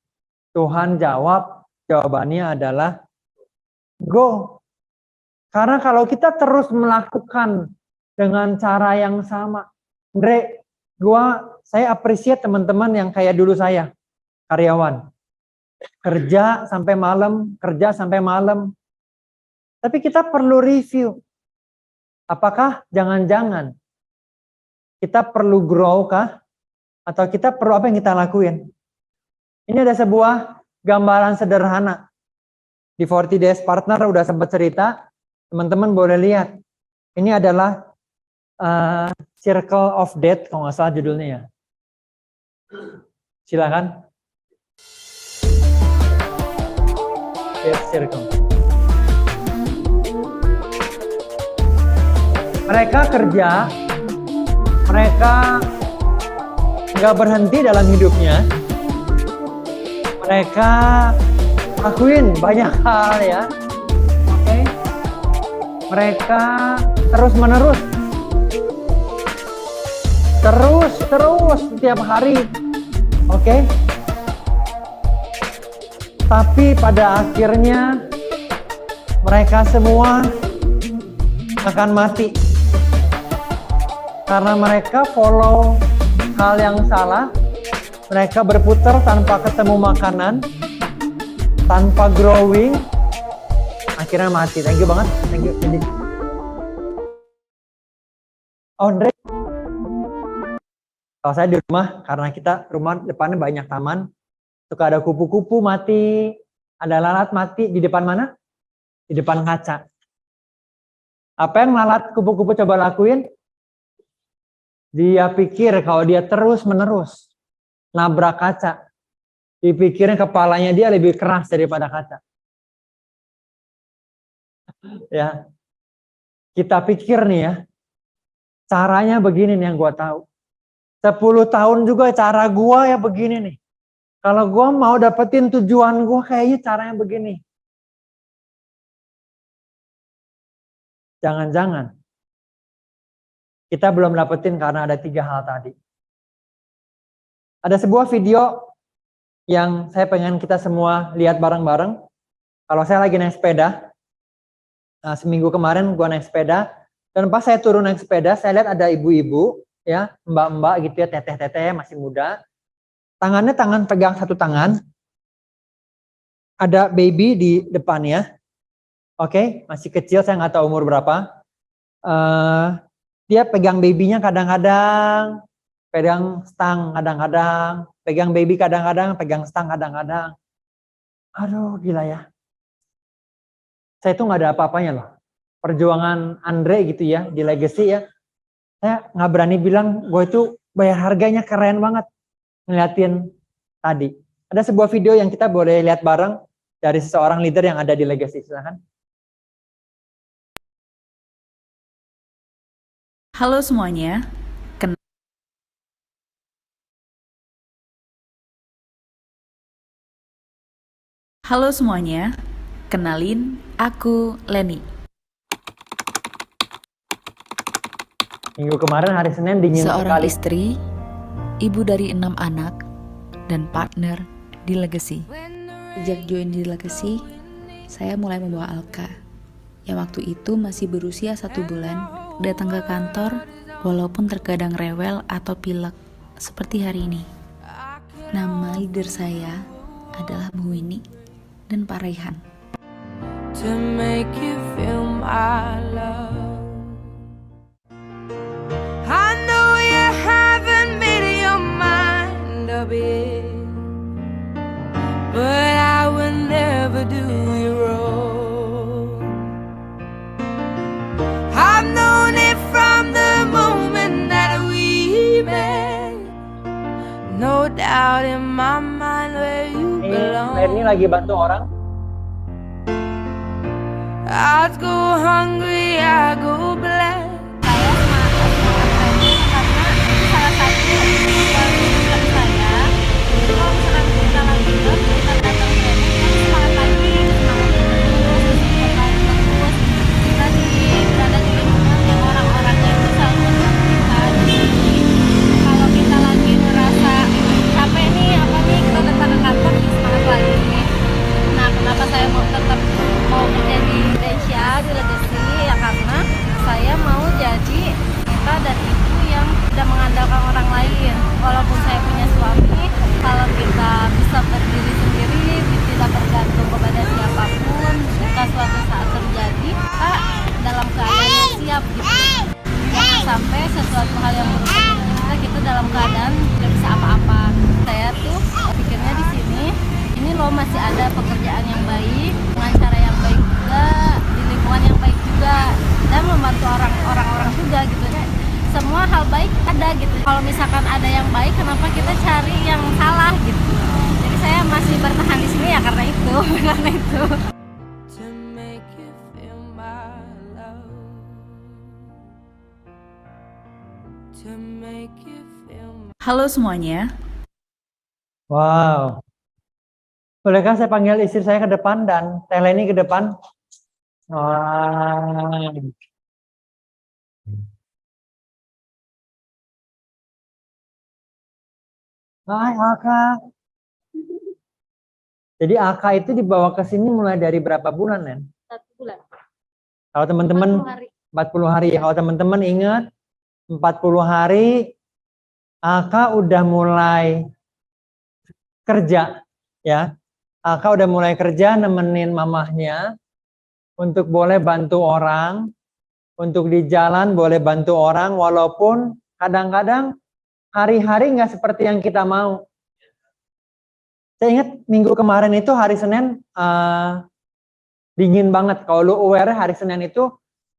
Tuhan jawab, jawabannya adalah go. Karena kalau kita terus melakukan dengan cara yang sama, Andre, saya appreciate teman-teman yang kayak dulu saya, karyawan. Kerja sampai malam. Tapi kita perlu review. Apakah jangan-jangan kita perlu grow kah? Atau kita perlu apa yang kita lakuin? Ini ada sebuah gambaran sederhana. Di 40 Days Partner udah sempat cerita, teman-teman boleh lihat. Ini adalah Circle of Death, kalau nggak salah judulnya ya. Silakan. Death Circle. Mereka kerja, mereka nggak berhenti dalam hidupnya. Mereka lakuin banyak hal ya. Oke. Mereka terus-menerus. Terus setiap hari. Oke. Tapi pada akhirnya mereka semua akan mati. Karena mereka follow hal yang salah. Mereka berputar tanpa ketemu makanan, tanpa growing, akhirnya mati. Thank you banget. Thank you, Cindy. Andre, kalau saya di rumah, karena kita rumah depannya banyak taman, suka ada kupu-kupu mati, ada lalat mati, di depan mana? Di depan kaca. Apa yang lalat kupu-kupu coba lakuin? Dia pikir kalau dia terus-menerus nabrak kaca, dipikirnya kepalanya dia lebih keras daripada kaca. Ya, kita pikir nih ya, caranya begini nih yang gua tahu. 10 tahun juga cara gua ya begini nih. Kalau gua mau dapetin tujuan gua kayaknya caranya begini. Jangan-jangan kita belum dapetin karena ada 3 hal tadi. Ada sebuah video yang saya pengen kita semua lihat bareng-bareng. Kalau saya lagi naik sepeda, seminggu kemarin gua naik sepeda, dan pas saya turun naik sepeda, saya lihat ada ibu-ibu, ya, mbak-mbak gitu ya, teteh-teteh masih muda. Tangannya pegang satu tangan, ada baby di depannya. Oke, masih kecil, saya nggak tahu umur berapa. Dia pegang babynya kadang-kadang pegang stang kadang-kadang, pegang baby kadang-kadang, pegang stang kadang-kadang. Aduh, gila ya. Saya tuh nggak ada apa-apanya loh. Perjuangan Andre gitu ya, di Legacy ya. Saya nggak berani bilang gue itu bayar harganya keren banget. Ngeliatin tadi. Ada sebuah video yang kita boleh lihat bareng dari seseorang leader yang ada di Legacy. Silahkan. Halo semuanya. Halo semuanya. Kenalin, aku Leni. Minggu kemarin hari Senin dingin Seorang sekali. istri, ibu dari 6 anak, dan partner di Legacy. Sejak join di Legacy, saya mulai membawa Alka, yang waktu itu masih berusia 1 bulan, datang ke kantor walaupun terkadang rewel atau pilek seperti hari ini. Nama leader saya adalah Bu Winnie dan Pak Raihan. To make you feel my love, I know you haven't made your mind up yet, but I will never do you wrong. I've known it from the moment that we met, no doubt in my mind where you belong. Ini lagi bantu orang. I go hungry, I go black. Saya salah satu yang bukan saya. Kalau misalkan kita lagi kita datang training kan semangat lagi, semangat terus, terus kita berada di lingkungan yang orang-orangnya itu selalu mendukung kita. Jadi kalau kita lagi merasa capek nih kita datang ke kantor semangat lagi. Nah, kenapa saya mau tetap kerja di Indonesia di Legacy ya karena saya mau jadi kita dan ibu yang tidak mengandalkan orang lain. Walaupun saya punya suami, kalau kita bisa berdiri sendiri, tidak bergantung kepada siapapun, jika suatu saat terjadi, kita dalam keadaan yang siap gitu. Jangan sampai sesuatu hal yang buruk kita dalam keadaan tidak bisa apa-apa. Saya tuh pikirnya di sini, ini loh masih ada pekerjaan yang baik, dengan cara yang baik juga, di lingkungan yang baik juga, dan membantu orang-orang juga gitu. Semua hal baik ada gitu. Kalau misalkan ada yang baik, kenapa kita cari yang salah gitu? Jadi saya masih bertahan di sini ya karena itu, karena itu. To make you feel my love, to make you feel my... Halo semuanya. Wow. Bolehkah saya panggil istri saya ke depan dan Teh Leni ke depan? Wah. Hai Aka. Jadi Aka itu dibawa ke sini mulai dari berapa bulan, Nen? 1 bulan. Kalau teman-teman 40 hari ya. Kalau teman-teman ingat 40 hari Aka udah mulai kerja ya. Aka udah mulai kerja nemenin mamahnya untuk boleh bantu orang, untuk di jalan boleh bantu orang walaupun kadang-kadang hari-hari nggak seperti yang kita mau. Saya ingat minggu kemarin itu hari Senin dingin banget. Kalau lu aware hari Senin itu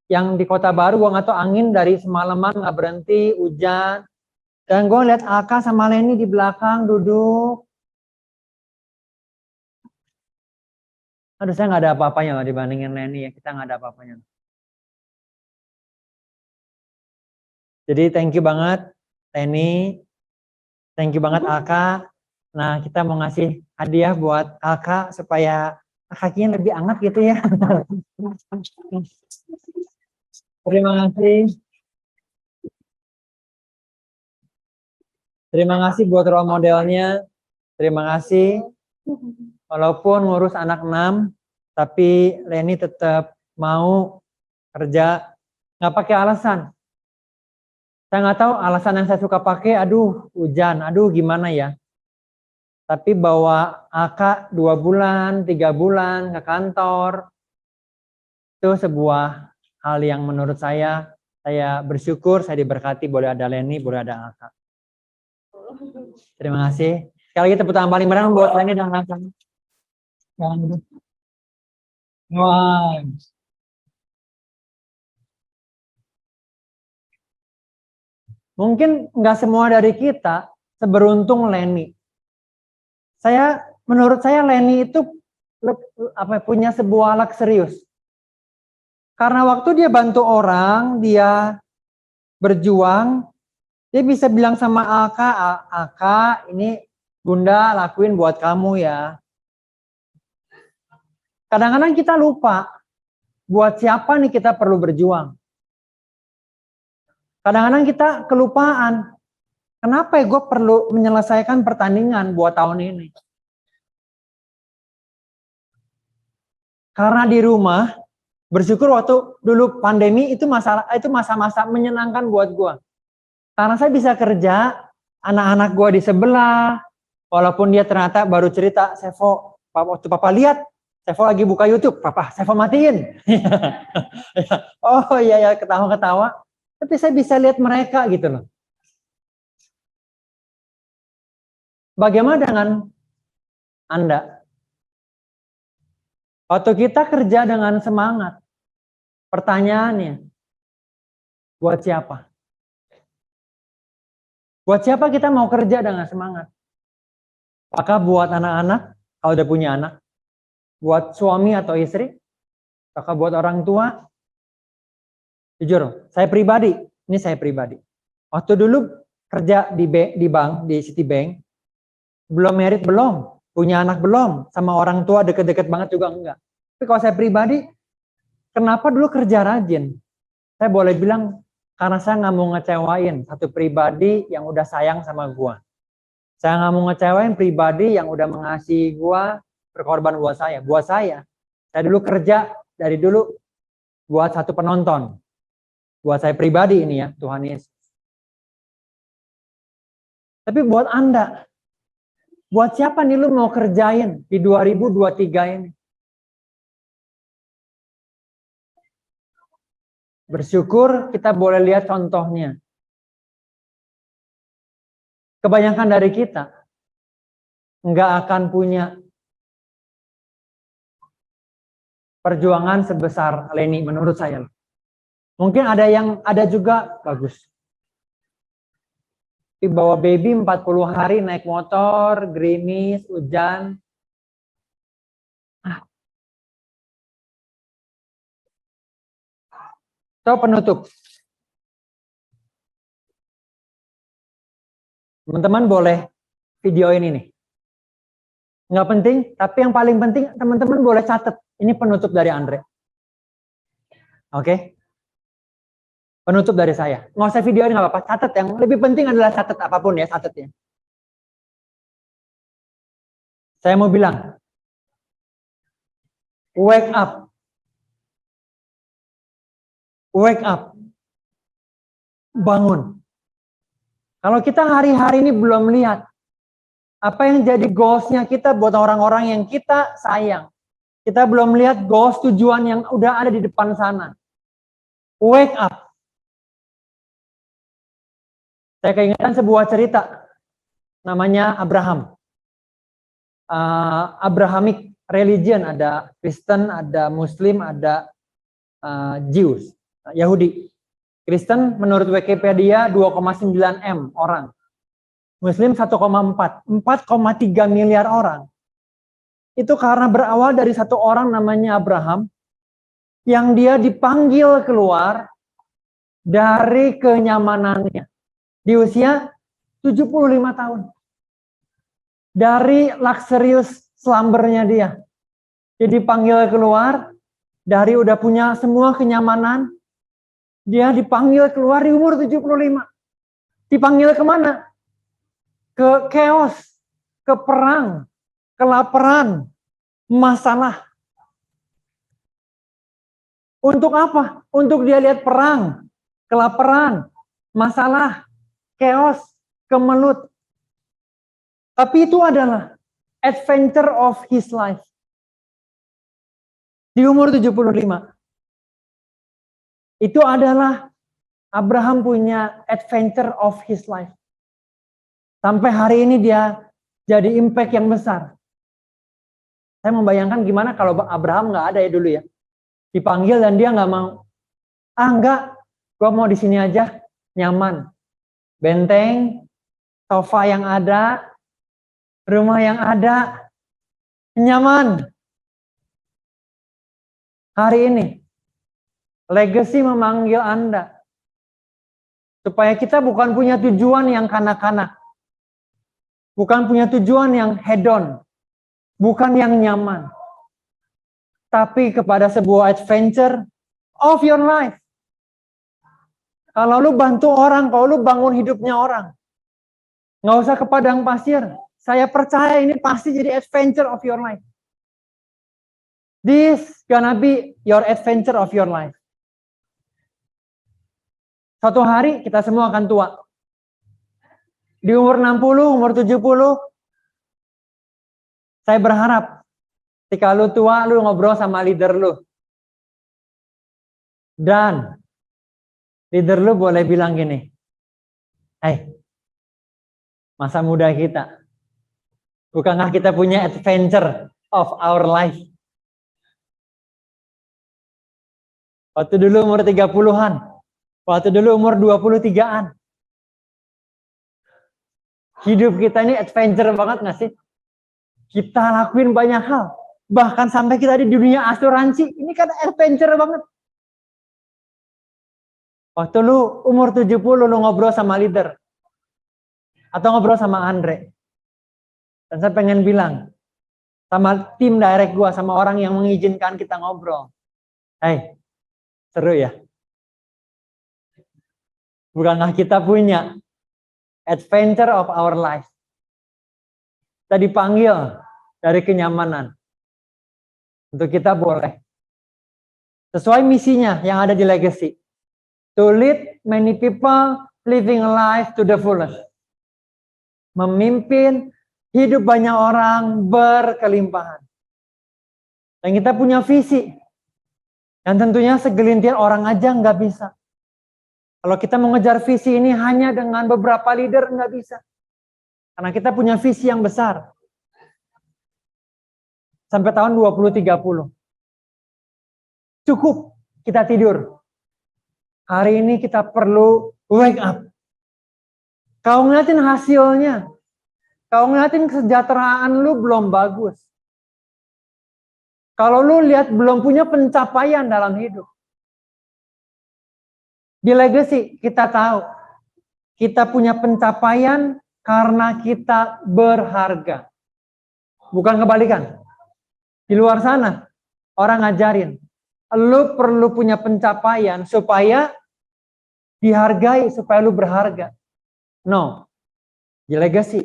yang di Kota Baru gua nggak tahu angin dari semalaman nggak berhenti, hujan. Dan gua lihat Aka sama Leni di belakang duduk. Aduh, saya nggak ada apa-apanya loh dibandingin Leni ya. Kita nggak ada apa-apanya. Jadi thank you banget Leni. Thank you banget Aka. Nah, kita mau ngasih hadiah buat Aka supaya kakinya lebih hangat gitu ya. Terima kasih. Terima kasih buat role modelnya. Terima kasih. Walaupun ngurus anak 6, tapi Leni tetap mau kerja. Nggak pakai alasan. Saya nggak tahu alasan yang saya suka pakai, aduh hujan, aduh gimana ya. Tapi bawa Aka 2 bulan, 3 bulan ke kantor, itu sebuah hal yang menurut saya bersyukur, saya diberkati boleh ada Leni, boleh ada Aka. Terima kasih. Sekali lagi tepuk tangan paling meriah buat Leni dan anak-anak. Wah. Mungkin nggak semua dari kita seberuntung Leni. Menurut saya Leni itu punya sebuah luck serius. Karena waktu dia bantu orang, dia berjuang, dia bisa bilang sama Aka, ini Bunda lakuin buat kamu ya. Kadang-kadang kita lupa buat siapa nih kita perlu berjuang. Kadang-kadang kita kelupaan. Kenapa ya gue perlu menyelesaikan pertandingan buat tahun ini? Karena di rumah, bersyukur waktu dulu pandemi itu masa-masa menyenangkan buat gue. Karena saya bisa kerja, anak-anak gue di sebelah, walaupun dia ternyata baru cerita, Sevo, waktu papa lihat, Sevo lagi buka YouTube, papa, Sevo matiin. Oh iya, ketawa-ketawa. Tapi saya bisa lihat mereka gitu loh. Bagaimana dengan Anda? Waktu kita kerja dengan semangat, pertanyaannya, buat siapa? Buat siapa kita mau kerja dengan semangat? Apakah buat anak-anak, kalau udah punya anak? Buat suami atau istri? Apakah buat orang tua? Jujur, saya pribadi, waktu dulu kerja di bank, di Citibank, belum merit belum, punya anak belum, sama orang tua deket-deket banget juga enggak. Tapi kalau saya pribadi, kenapa dulu kerja rajin? Saya boleh bilang, karena saya nggak mau ngecewain satu pribadi yang udah sayang sama gua. Saya nggak mau ngecewain pribadi yang udah mengasihi gua, berkorban buat saya. Buat saya dulu kerja dari dulu buat satu penonton. Buat saya pribadi ini ya, Tuhan Yesus. Tapi buat Anda, buat siapa nih lu mau kerjain di 2023 ini? Bersyukur kita boleh lihat contohnya. Kebanyakan dari kita nggak akan punya perjuangan sebesar Leni menurut saya. Mungkin ada juga bagus. Bawa baby 40 hari naik motor, gerimis, hujan. So penutup. Teman-teman boleh video ini nih. Nggak penting, tapi yang paling penting teman-teman boleh catat. Ini penutup dari Andre. Oke? Penutup dari saya. Nggak usah video ini nggak apa-apa, catat. Yang lebih penting adalah catat apapun ya, catat ya. Saya mau bilang, wake up. Wake up. Bangun. Kalau kita hari-hari ini belum lihat apa yang jadi goals-nya kita buat orang-orang yang kita sayang. Kita belum lihat goals tujuan yang udah ada di depan sana. Wake up. Saya keingetan sebuah cerita. Namanya Abraham. Abrahamic religion. Ada Kristen, ada Muslim, ada Jews. Yahudi. Kristen menurut Wikipedia 2,9 M orang. Muslim 1,4. 4,3 miliar orang. Itu karena berawal dari satu orang namanya Abraham. Yang dia dipanggil keluar dari kenyamanannya. Di usia 75 tahun. Dari luxurious slumbernya dia. Dia dipanggil keluar. Dari udah punya semua kenyamanan. Dia dipanggil keluar di umur 75. Dipanggil kemana? Ke chaos, ke perang, kelaparan, masalah. Untuk apa? Untuk dia lihat perang, kelaparan, masalah, chaos, kemelut. Tapi itu adalah adventure of his life. Di umur 75. Itu adalah Abraham punya adventure of his life. Sampai hari ini dia jadi impact yang besar. Saya membayangkan gimana kalau Abraham nggak ada ya dulu ya. Dipanggil dan dia nggak mau. Enggak, gue mau di sini aja, nyaman. Benteng, sofa yang ada, rumah yang ada, nyaman. Hari ini, legacy memanggil Anda. Supaya kita bukan punya tujuan yang kanak-kanak. Bukan punya tujuan yang hedon. Bukan yang nyaman. Tapi kepada sebuah adventure of your life. Kalau lu bantu orang, kalau lu bangun hidupnya orang. Nggak usah ke padang pasir. Saya percaya ini pasti jadi adventure of your life. This gonna be your adventure of your life. Suatu hari kita semua akan tua. Di umur 60, umur 70, saya berharap ketika lu tua, lu ngobrol sama leader lu. Dan leader lu boleh bilang gini, hey, masa muda kita, bukankah kita punya adventure of our life? Waktu dulu umur 30-an, waktu dulu umur 23-an. Hidup kita ini adventure banget gak sih? Kita lakuin banyak hal. Bahkan sampai kita di dunia asuransi, ini kan adventure banget. Waktu lu umur 70, lu ngobrol sama leader. Atau ngobrol sama Andre. Dan saya pengen bilang, sama tim direct gua, sama orang yang mengizinkan kita ngobrol. Hey, seru ya? Bukankah kita punya adventure of our life? Kita dipanggil dari kenyamanan. Untuk kita boleh. Sesuai misinya yang ada di legacy. To lead many people living life to the fullest. Memimpin hidup banyak orang berkelimpahan. Dan kita punya visi. Dan tentunya segelintir orang aja nggak bisa. Kalau kita mengejar visi ini hanya dengan beberapa leader nggak bisa. Karena kita punya visi yang besar. Sampai tahun 2030. Cukup kita tidur. Hari ini kita perlu wake up. Kau ngeliatin hasilnya. Kau ngeliatin kesejahteraan lu belum bagus. Kalau lu lihat belum punya pencapaian dalam hidup. Di legacy kita tahu. Kita punya pencapaian karena kita berharga. Bukan kebalikan. Di luar sana orang ngajarin. Lu perlu punya pencapaian supaya dihargai, supaya lu berharga. No. Di legacy.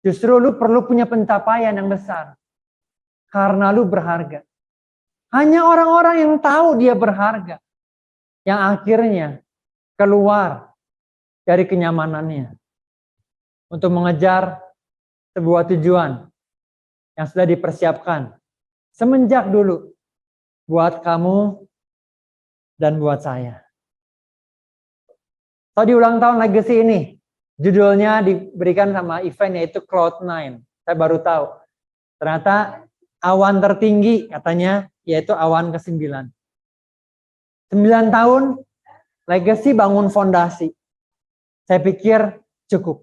Justru lu perlu punya pencapaian yang besar. Karena lu berharga. Hanya orang-orang yang tahu dia berharga. Yang akhirnya keluar dari kenyamanannya. Untuk mengejar sebuah tujuan yang sudah dipersiapkan. Semenjak dulu. Buat kamu dan buat saya. So, di ulang tahun legacy ini, judulnya diberikan sama event yaitu Cloud9. Saya baru tahu. Ternyata awan tertinggi katanya yaitu awan ke-9. 9 tahun legacy bangun fondasi. Saya pikir cukup.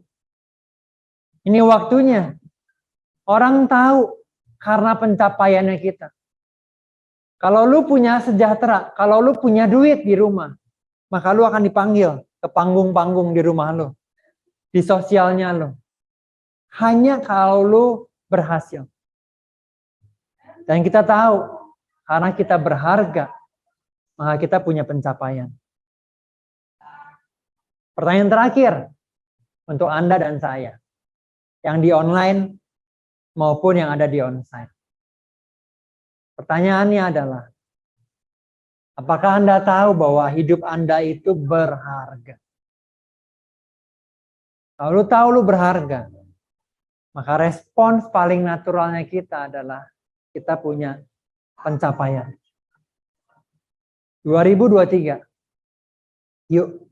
Ini waktunya. Orang tahu karena pencapaiannya kita. Kalau lu punya sejahtera, kalau lu punya duit di rumah, maka lu akan dipanggil ke panggung-panggung di rumah lu. Di sosialnya lu. Hanya kalau lu berhasil. Dan kita tahu, karena kita berharga, maka kita punya pencapaian. Pertanyaan terakhir untuk Anda dan saya. Yang di online maupun yang ada di onsite. Pertanyaannya adalah, apakah Anda tahu bahwa hidup Anda itu berharga? Kalau lu tahu lu berharga, maka respons paling naturalnya kita adalah kita punya pencapaian. 2023. Yuk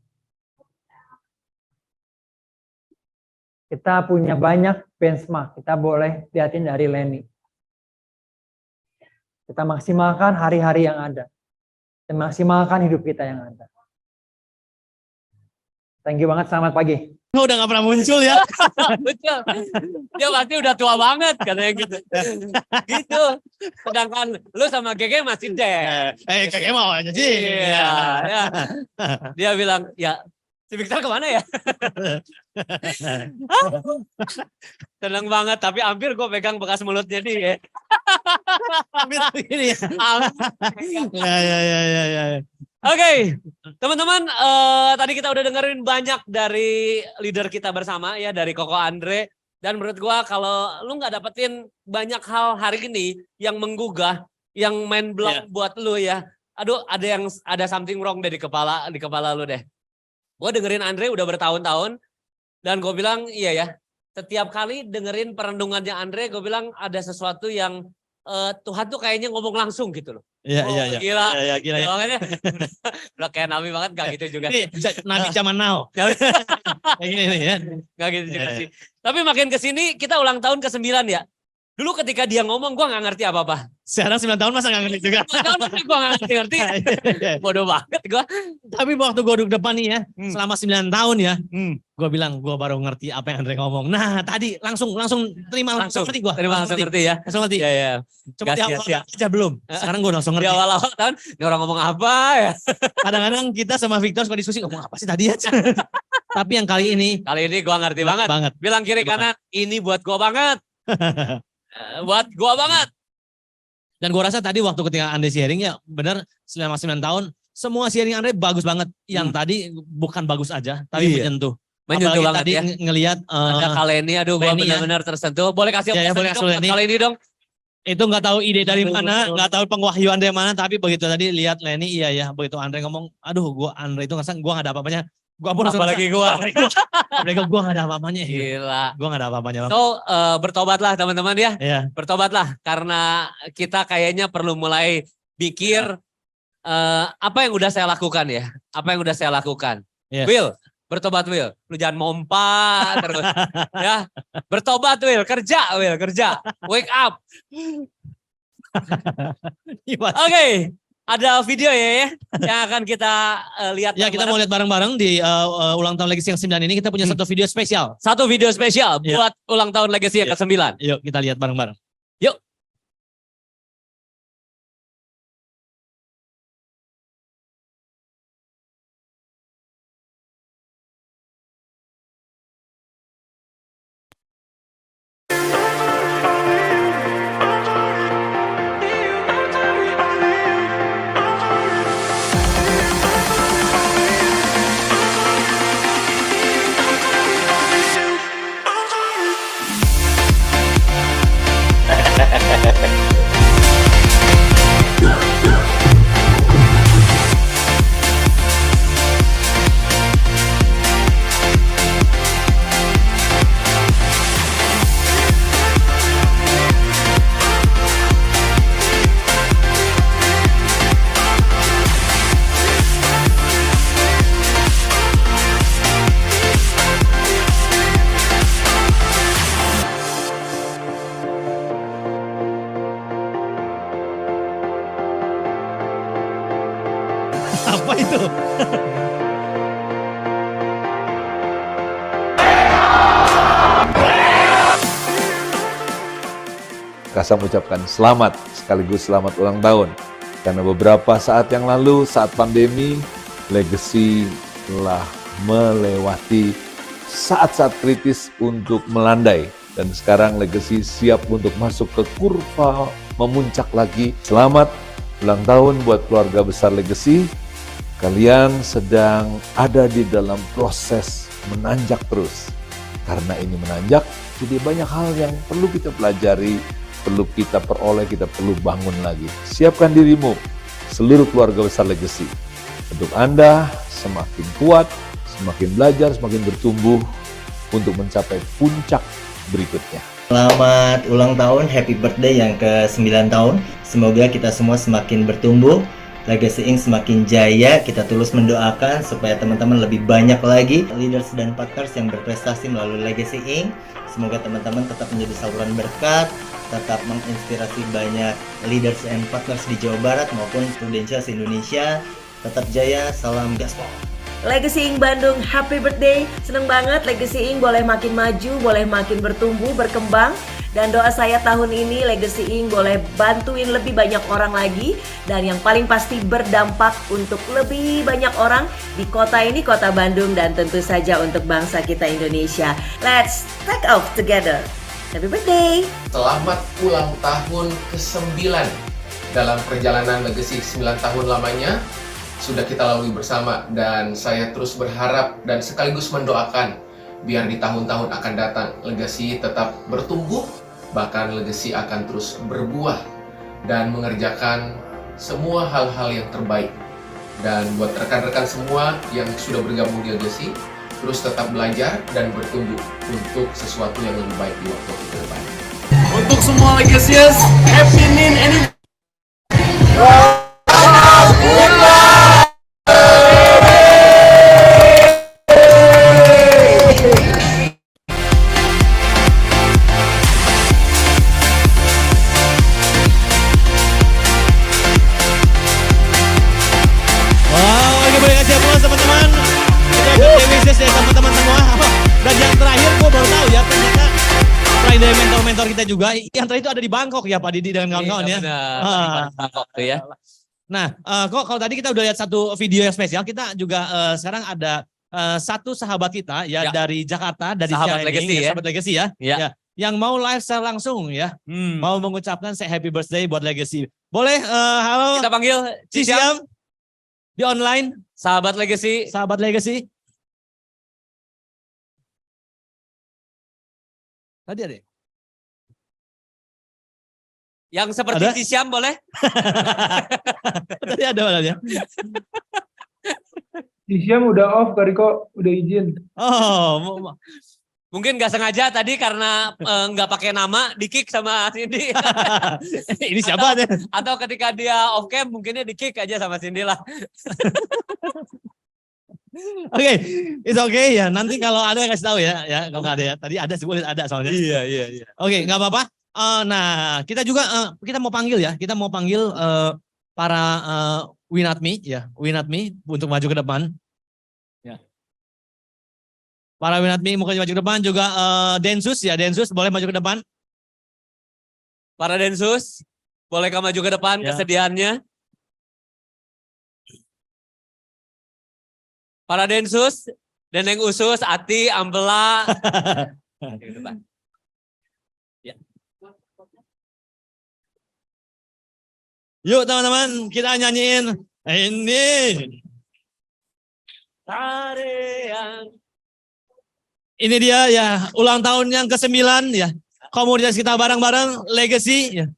Kita punya banyak benchmark. Kita boleh lihatin dari Lenny. Kita maksimalkan hari-hari yang ada. Dan maksimalkan hidup kita yang ada. Thank you banget, selamat pagi. Udah gak pernah muncul ya. Betul. Dia pasti udah tua banget katanya gitu. Gitu. Sedangkan lu sama Gege masih deh. Kakek mau aja sih. Iya. Ya. Dia bilang, ya si Victor kemana ya? Seneng banget, tapi hampir gue pegang bekas mulutnya dia. Hampir begini ya. Ya. Oke, teman-teman, tadi kita udah dengerin banyak dari leader kita bersama ya, dari Koko Andre. Dan menurut gua kalau lu nggak dapetin banyak hal hari ini yang menggugah, yang main block buat lu ya, aduh ada something wrong deh di kepala lu deh. Gua dengerin Andre udah bertahun-tahun dan gue bilang iya ya, setiap kali dengerin perenungannya Andre, gue bilang ada sesuatu yang Tuhan tuh kayaknya ngomong langsung gitu loh. Iya. Gila. Gila ya. Makanya udah kayak Nabi banget, gak gitu juga. Ini Nabi zaman now. Kayak gini nih ya. Gak gitu juga sih. Tapi makin kesini kita ulang tahun ke-9 ya. Dulu ketika dia ngomong gue gak ngerti apa-apa. Sekarang 9 tahun masa gak ngerti juga. 9 tahun masih gue gak ngerti. Bodoh banget gue. Tapi waktu gue duduk depan nih ya, selama 9 tahun ya, gue bilang gue baru ngerti apa yang Andre ngomong. Nah tadi langsung terima langsung ngerti gue. Langsung ngerti ya. Langsung ngerti. Iya. Cuma di awal aja belum. Sekarang gue langsung Di ngerti. awal-awal tahun, ini orang ngomong apa ya. Kadang-kadang kita sama Victor suka diskusi, ngomong apa sih tadi ya. Tapi yang kali ini gue ngerti banget. Bilang kiri kanan, ini buat gue banget. Buat gue banget. Dan gue rasa tadi waktu ketika Andre sharing ya benar selama 9 tahun semua sharing Andre bagus banget. Yang tadi bukan bagus aja tapi menyentuh. Menyentuh banget tadi ya. Ngelihat ada Kaleni, aduh gue benar-benar tersentuh. Boleh kasih boleh Kaleni dong. Itu nggak tahu ide dari mana, nggak tahu pengwahyuan dari mana, tapi begitu tadi lihat Lenny, iya ya, begitu Andre ngomong, aduh Andre itu ngerasa gue nggak ada apa-apanya. Gue pun apalagi gue. Mereka gue gak ada apa-apanya. Gila. Gue gak ada apa-apanya. So bertobatlah teman-teman ya. Iya. Bertobatlah karena kita kayaknya perlu mulai pikir apa yang udah saya lakukan ya. Apa yang udah saya lakukan. Yes. Will, bertobat Will. Lu jangan mompa terus. Ya. Bertobat Will, kerja Will, kerja. Wake up. Oke. Ada video ya yang akan kita lihat. Ya kita mau lihat bareng-bareng di ulang tahun Legacy yang 9 ini. Kita punya satu video spesial. Satu video spesial buat ulang tahun Legacy yang ke-9. Yuk kita lihat bareng-bareng. Yuk. Apa itu? Kasam ucapkan selamat sekaligus selamat ulang tahun. Karena beberapa saat yang lalu saat pandemi, Legacy telah melewati saat-saat kritis untuk melandai. Dan sekarang Legacy siap untuk masuk ke kurva memuncak lagi. Selamat ulang tahun buat keluarga besar Legacy. Kalian sedang ada di dalam proses menanjak terus. Karena ini menanjak, jadi banyak hal yang perlu kita pelajari, perlu kita peroleh, kita perlu bangun lagi. Siapkan dirimu, seluruh keluarga besar Legacy. Untuk Anda semakin kuat, semakin belajar, semakin bertumbuh untuk mencapai puncak berikutnya. Selamat ulang tahun, happy birthday yang ke-9 tahun. Semoga kita semua semakin bertumbuh, Legacy Inc. semakin jaya. Kita tulus mendoakan supaya teman-teman lebih banyak lagi leaders dan partners yang berprestasi melalui Legacy Inc. Semoga teman-teman tetap menjadi saluran berkat, tetap menginspirasi banyak leaders and partners di Jawa Barat maupun Prudential Indonesia. Tetap jaya, salam gaspol. Legacy Inc. Bandung, happy birthday. Seneng banget Legacy Inc. boleh makin maju, boleh makin bertumbuh, berkembang. Dan doa saya tahun ini Legacy Inc. boleh bantuin lebih banyak orang lagi. Dan yang paling pasti berdampak untuk lebih banyak orang di kota ini, kota Bandung. Dan tentu saja untuk bangsa kita Indonesia. Let's take off together. Happy birthday. Selamat ulang tahun ke-9 dalam perjalanan Legacy 9 tahun lamanya. Sudah kita lalui bersama dan saya terus berharap dan sekaligus mendoakan biar di tahun-tahun akan datang Legacy tetap bertumbuh, bahkan Legacy akan terus berbuah dan mengerjakan semua hal-hal yang terbaik. Dan buat rekan-rekan semua yang sudah bergabung di Legacy, terus tetap belajar dan bertumbuh untuk sesuatu yang lebih baik di waktu ke depan. Untuk semua Legacyers, Happy New Year! Dari mentor-mentor kita juga, yang tadi itu ada di Bangkok ya Pak Didi dengan kawan-kawan ya. Bangkok tuh ya. Nah, kok kalau tadi kita udah lihat satu video yang spesial, kita juga sekarang ada satu sahabat kita ya dari Jakarta, dari Sahabat Legacy ya. Sahabat Legacy ya. Ya. Yang mau live secara langsung ya. Mau mengucapkan say happy birthday buat Legacy. Boleh, halo. Kita panggil Cisiam di online. Sahabat Legacy. Sahabat Legacy. Tadi ada ya? Yang seperti Ada? Cisiam boleh? Tadi ada ya. Cisiam udah off, Kariko udah izin. Oh, Mungkin nggak sengaja tadi karena nggak pakai nama di-kick sama Cindy. ini siapa deh? Atau ketika dia off cam mungkinnya di-kick aja sama Cindy lah. Oke, it's okay ya. Nanti kalau ada kasih tahu ya. Ya, kalau nggak ada ya. Tadi ada sih, boleh ada soalnya. Iya. Oke, nggak apa-apa. Nah, kita juga kita mau panggil ya. Kita mau panggil para Winatmi ya, Winatmi untuk maju ke depan. Ya. Para Winatmi mau maju ke depan juga Densus ya, Densus boleh maju ke depan. Para Densus, boleh kamu maju ke depan Ya. kesediaannya. Para Densus, Deneng Usus, Ati, Ampela. Ke depan. Ya. Yuk teman-teman, kita nyanyiin ini. Tarian. Ini dia ya, ulang tahun yang ke-9 ya. Komunitas kita bareng-bareng, Legacy ya.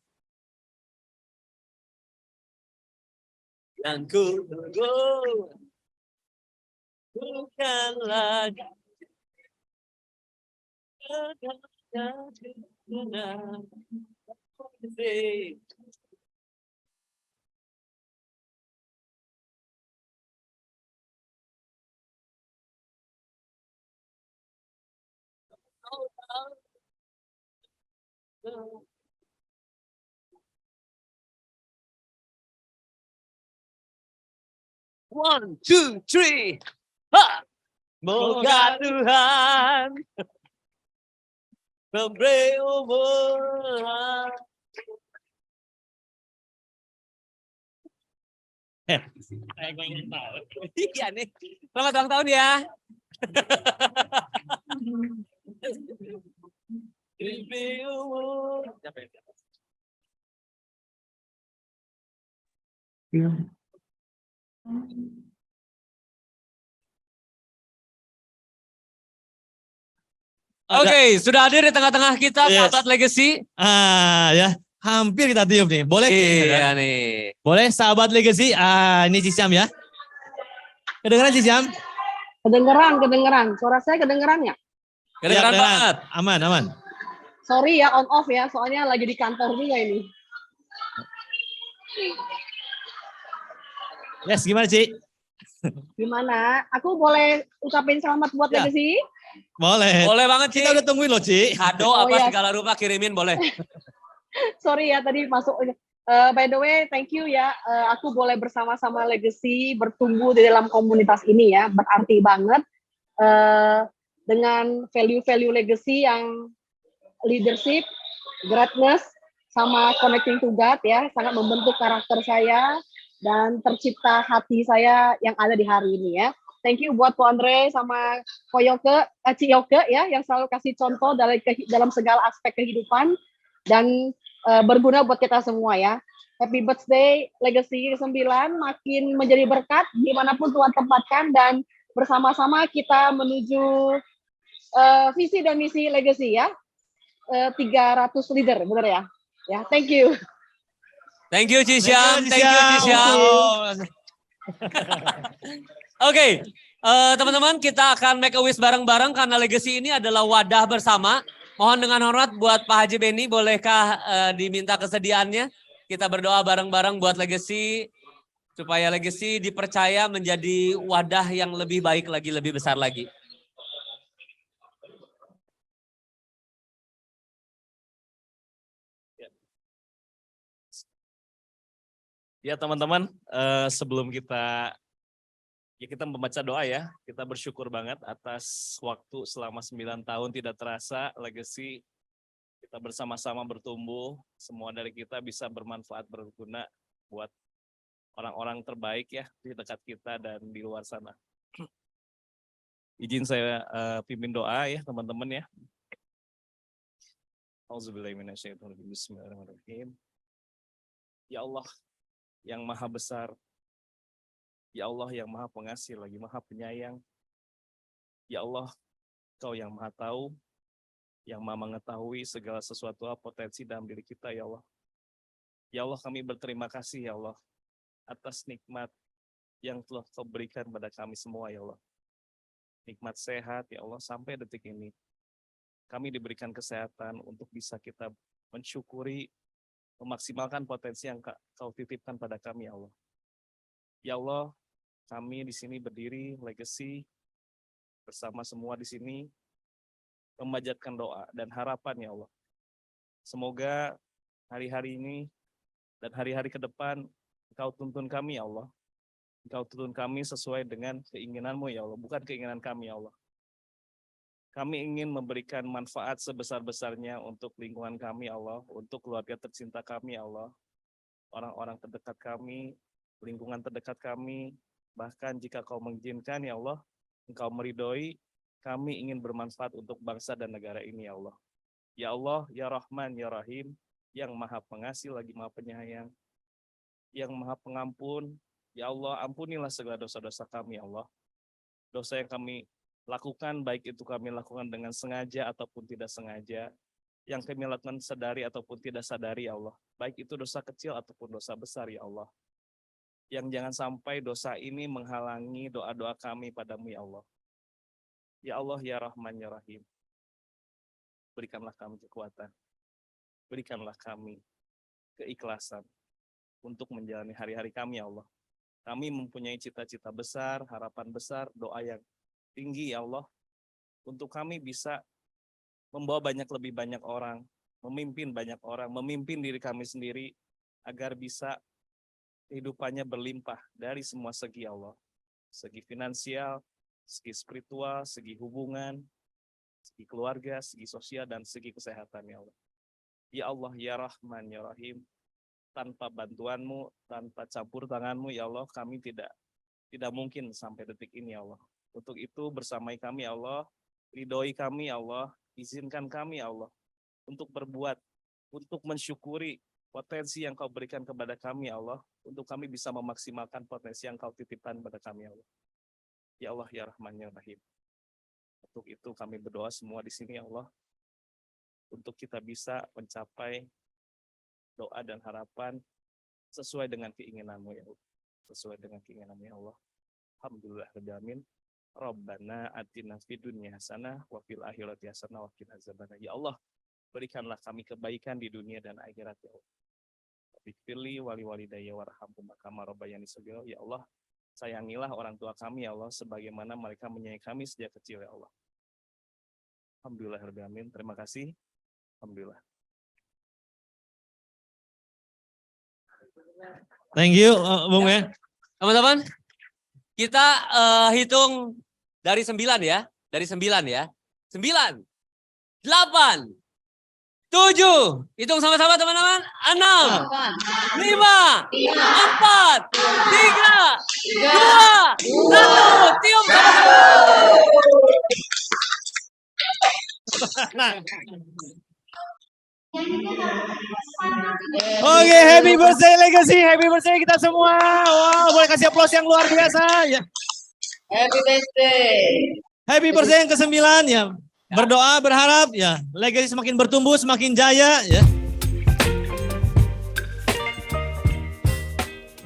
Yang ku tunggu bukan lagi One, two, three. Ha! Moga Tuhan memberi umur. Iya nih. Selamat ulang tahun ya. Memberi umur. Oke, sudah hadir di tengah-tengah kita sahabat Legacy. Ya, hampir kita tiup nih. Boleh? Iya nih. Boleh sahabat Legacy? Ini Cisiam ya. Kedengeran Cisiam? Kedengeran. Suara saya kedengeran ya? Kedengeran banget. Aman. Sorry ya, on off ya, soalnya lagi di kantor juga ini. Yes, gimana Ci? Gimana? Aku boleh ucapin selamat buat Ya. Legacy? Boleh. Boleh banget Ci. Kita udah tungguin loh Ci. Kado Oh, apa ya. segala rupa kirimin boleh. Sorry ya tadi masuk. By the way, thank you ya. Aku boleh bersama-sama Legacy bertumbuh di dalam komunitas ini ya. Berarti banget dengan value-value Legacy yang leadership, greatness, sama connecting to God ya. Sangat membentuk karakter saya dan tercipta hati saya yang ada di hari ini ya. Thank you buat Ko Andre sama Ko Yoke, Ci Yoke ya, yang selalu kasih contoh dalam segala aspek kehidupan dan berguna buat kita semua ya. Happy birthday Legacy 9, makin menjadi berkat dimanapun Tuhan tempatkan dan bersama-sama kita menuju visi dan misi Legacy ya. 300 leader, benar ya? Ya, thank you. Thank you Cisyam, thank you Cisyam. Oke, teman-teman kita akan make a wish bareng-bareng karena Legacy ini adalah wadah bersama. Mohon dengan hormat buat Pak Haji Beni, bolehkah diminta kesediaannya? Kita berdoa bareng-bareng buat Legacy, supaya Legacy dipercaya menjadi wadah yang lebih baik lagi, lebih besar lagi. Ya teman-teman, sebelum kita membaca doa ya, kita bersyukur banget atas waktu selama 9 tahun tidak terasa Legacy kita bersama-sama bertumbuh, semua dari kita bisa bermanfaat berguna buat orang-orang terbaik ya di dekat kita dan di luar sana. Izin saya pimpin doa ya teman-teman ya. Auzubillahiminasyaitonirrajim. Bismillahirrahmanirrahim. Ya Allah yang maha besar, ya Allah yang maha pengasih lagi maha penyayang, ya Allah Kau yang maha tahu, yang maha mengetahui segala sesuatu potensi dalam diri kita ya Allah. Ya Allah kami berterima kasih ya Allah atas nikmat yang telah Kau berikan pada kami semua ya Allah. Nikmat sehat ya Allah sampai detik ini. Kami diberikan kesehatan untuk bisa kita mensyukuri, memaksimalkan potensi yang Kau titipkan pada kami ya Allah. Ya Allah, kami di sini berdiri Legacy bersama semua di sini memanjatkan doa dan harapan ya Allah. Semoga hari-hari ini dan hari-hari ke depan Engkau tuntun kami ya Allah. Engkau tuntun kami sesuai dengan keinginan-Mu ya Allah, bukan keinginan kami ya Allah. Kami ingin memberikan manfaat sebesar-besarnya untuk lingkungan kami ya Allah, untuk keluarga tercinta kami ya Allah, orang-orang terdekat kami, lingkungan terdekat kami, bahkan jika Kau mengizinkan ya Allah, Engkau meridhoi, kami ingin bermanfaat untuk bangsa dan negara ini ya Allah. Ya Allah, ya Rahman, ya Rahim, yang maha pengasih lagi maha penyayang, yang maha pengampun, ya Allah ampunilah segala dosa-dosa kami ya Allah. Dosa yang kami lakukan, baik itu kami lakukan dengan sengaja ataupun tidak sengaja, yang kami lakukan sadari ataupun tidak sadari ya Allah, baik itu dosa kecil ataupun dosa besar ya Allah, yang jangan sampai dosa ini menghalangi doa-doa kami padamu ya Allah. Ya Allah ya Rahman ya Rahim, berikanlah kami kekuatan, berikanlah kami keikhlasan untuk menjalani hari-hari kami ya Allah. Kami mempunyai cita-cita besar, harapan besar, doa yang tinggi ya Allah, untuk kami bisa membawa lebih banyak orang, memimpin banyak orang, memimpin diri kami sendiri, agar bisa kehidupannya berlimpah dari semua segi ya Allah. Segi finansial, segi spiritual, segi hubungan, segi keluarga, segi sosial, dan segi kesehatan ya Allah. Ya Allah, ya Rahman, ya Rahim, tanpa bantuan-Mu, tanpa campur tangan-Mu ya Allah, kami tidak mungkin sampai detik ini ya Allah. Untuk itu bersamai kami ya Allah, ridhoi kami ya Allah, izinkan kami ya Allah untuk berbuat, untuk mensyukuri potensi yang Kau berikan kepada kami ya Allah, untuk kami bisa memaksimalkan potensi yang Kau titipkan pada kami ya Allah. Ya Allah ya Rahman ya Rahim. Untuk itu kami berdoa semua di sini ya Allah, untuk kita bisa mencapai doa dan harapan sesuai dengan keinginan-Mu ya Allah. Sesuai dengan keinginan-Mu ya Allah. Alhamdulillahirabbil alamin. Rabbana atina fid dunya hasanah wa fil akhirati hasanah wa qina azabannar. Ya Allah, berikanlah kami kebaikan di dunia dan akhirat ya Allah. Rabbighfirli wali walidayya warhamhuma kama rabbayani shaghira. Ya Allah, sayangilah orang tua kami ya Allah sebagaimana mereka menyayangi kami sejak kecil ya Allah. Alhamdulillahirabbil alamin. Terima kasih. Alhamdulillah. Thank you, Bung ya. Teman-teman, kita hitung dari 9 ya. Dari 9 ya. 9, 8, 7. Hitung sama-sama teman-teman. 6, 5, 4, 3, 2, 1. Tiup sama-sama. Oke, happy birthday Legacy, happy birthday kita semua. Wow, boleh kasih aplaus yang luar biasa ya. Happy birthday. Happy birthday yang ke-9 ya. Berdoa, berharap ya Legacy semakin bertumbuh, semakin jaya ya.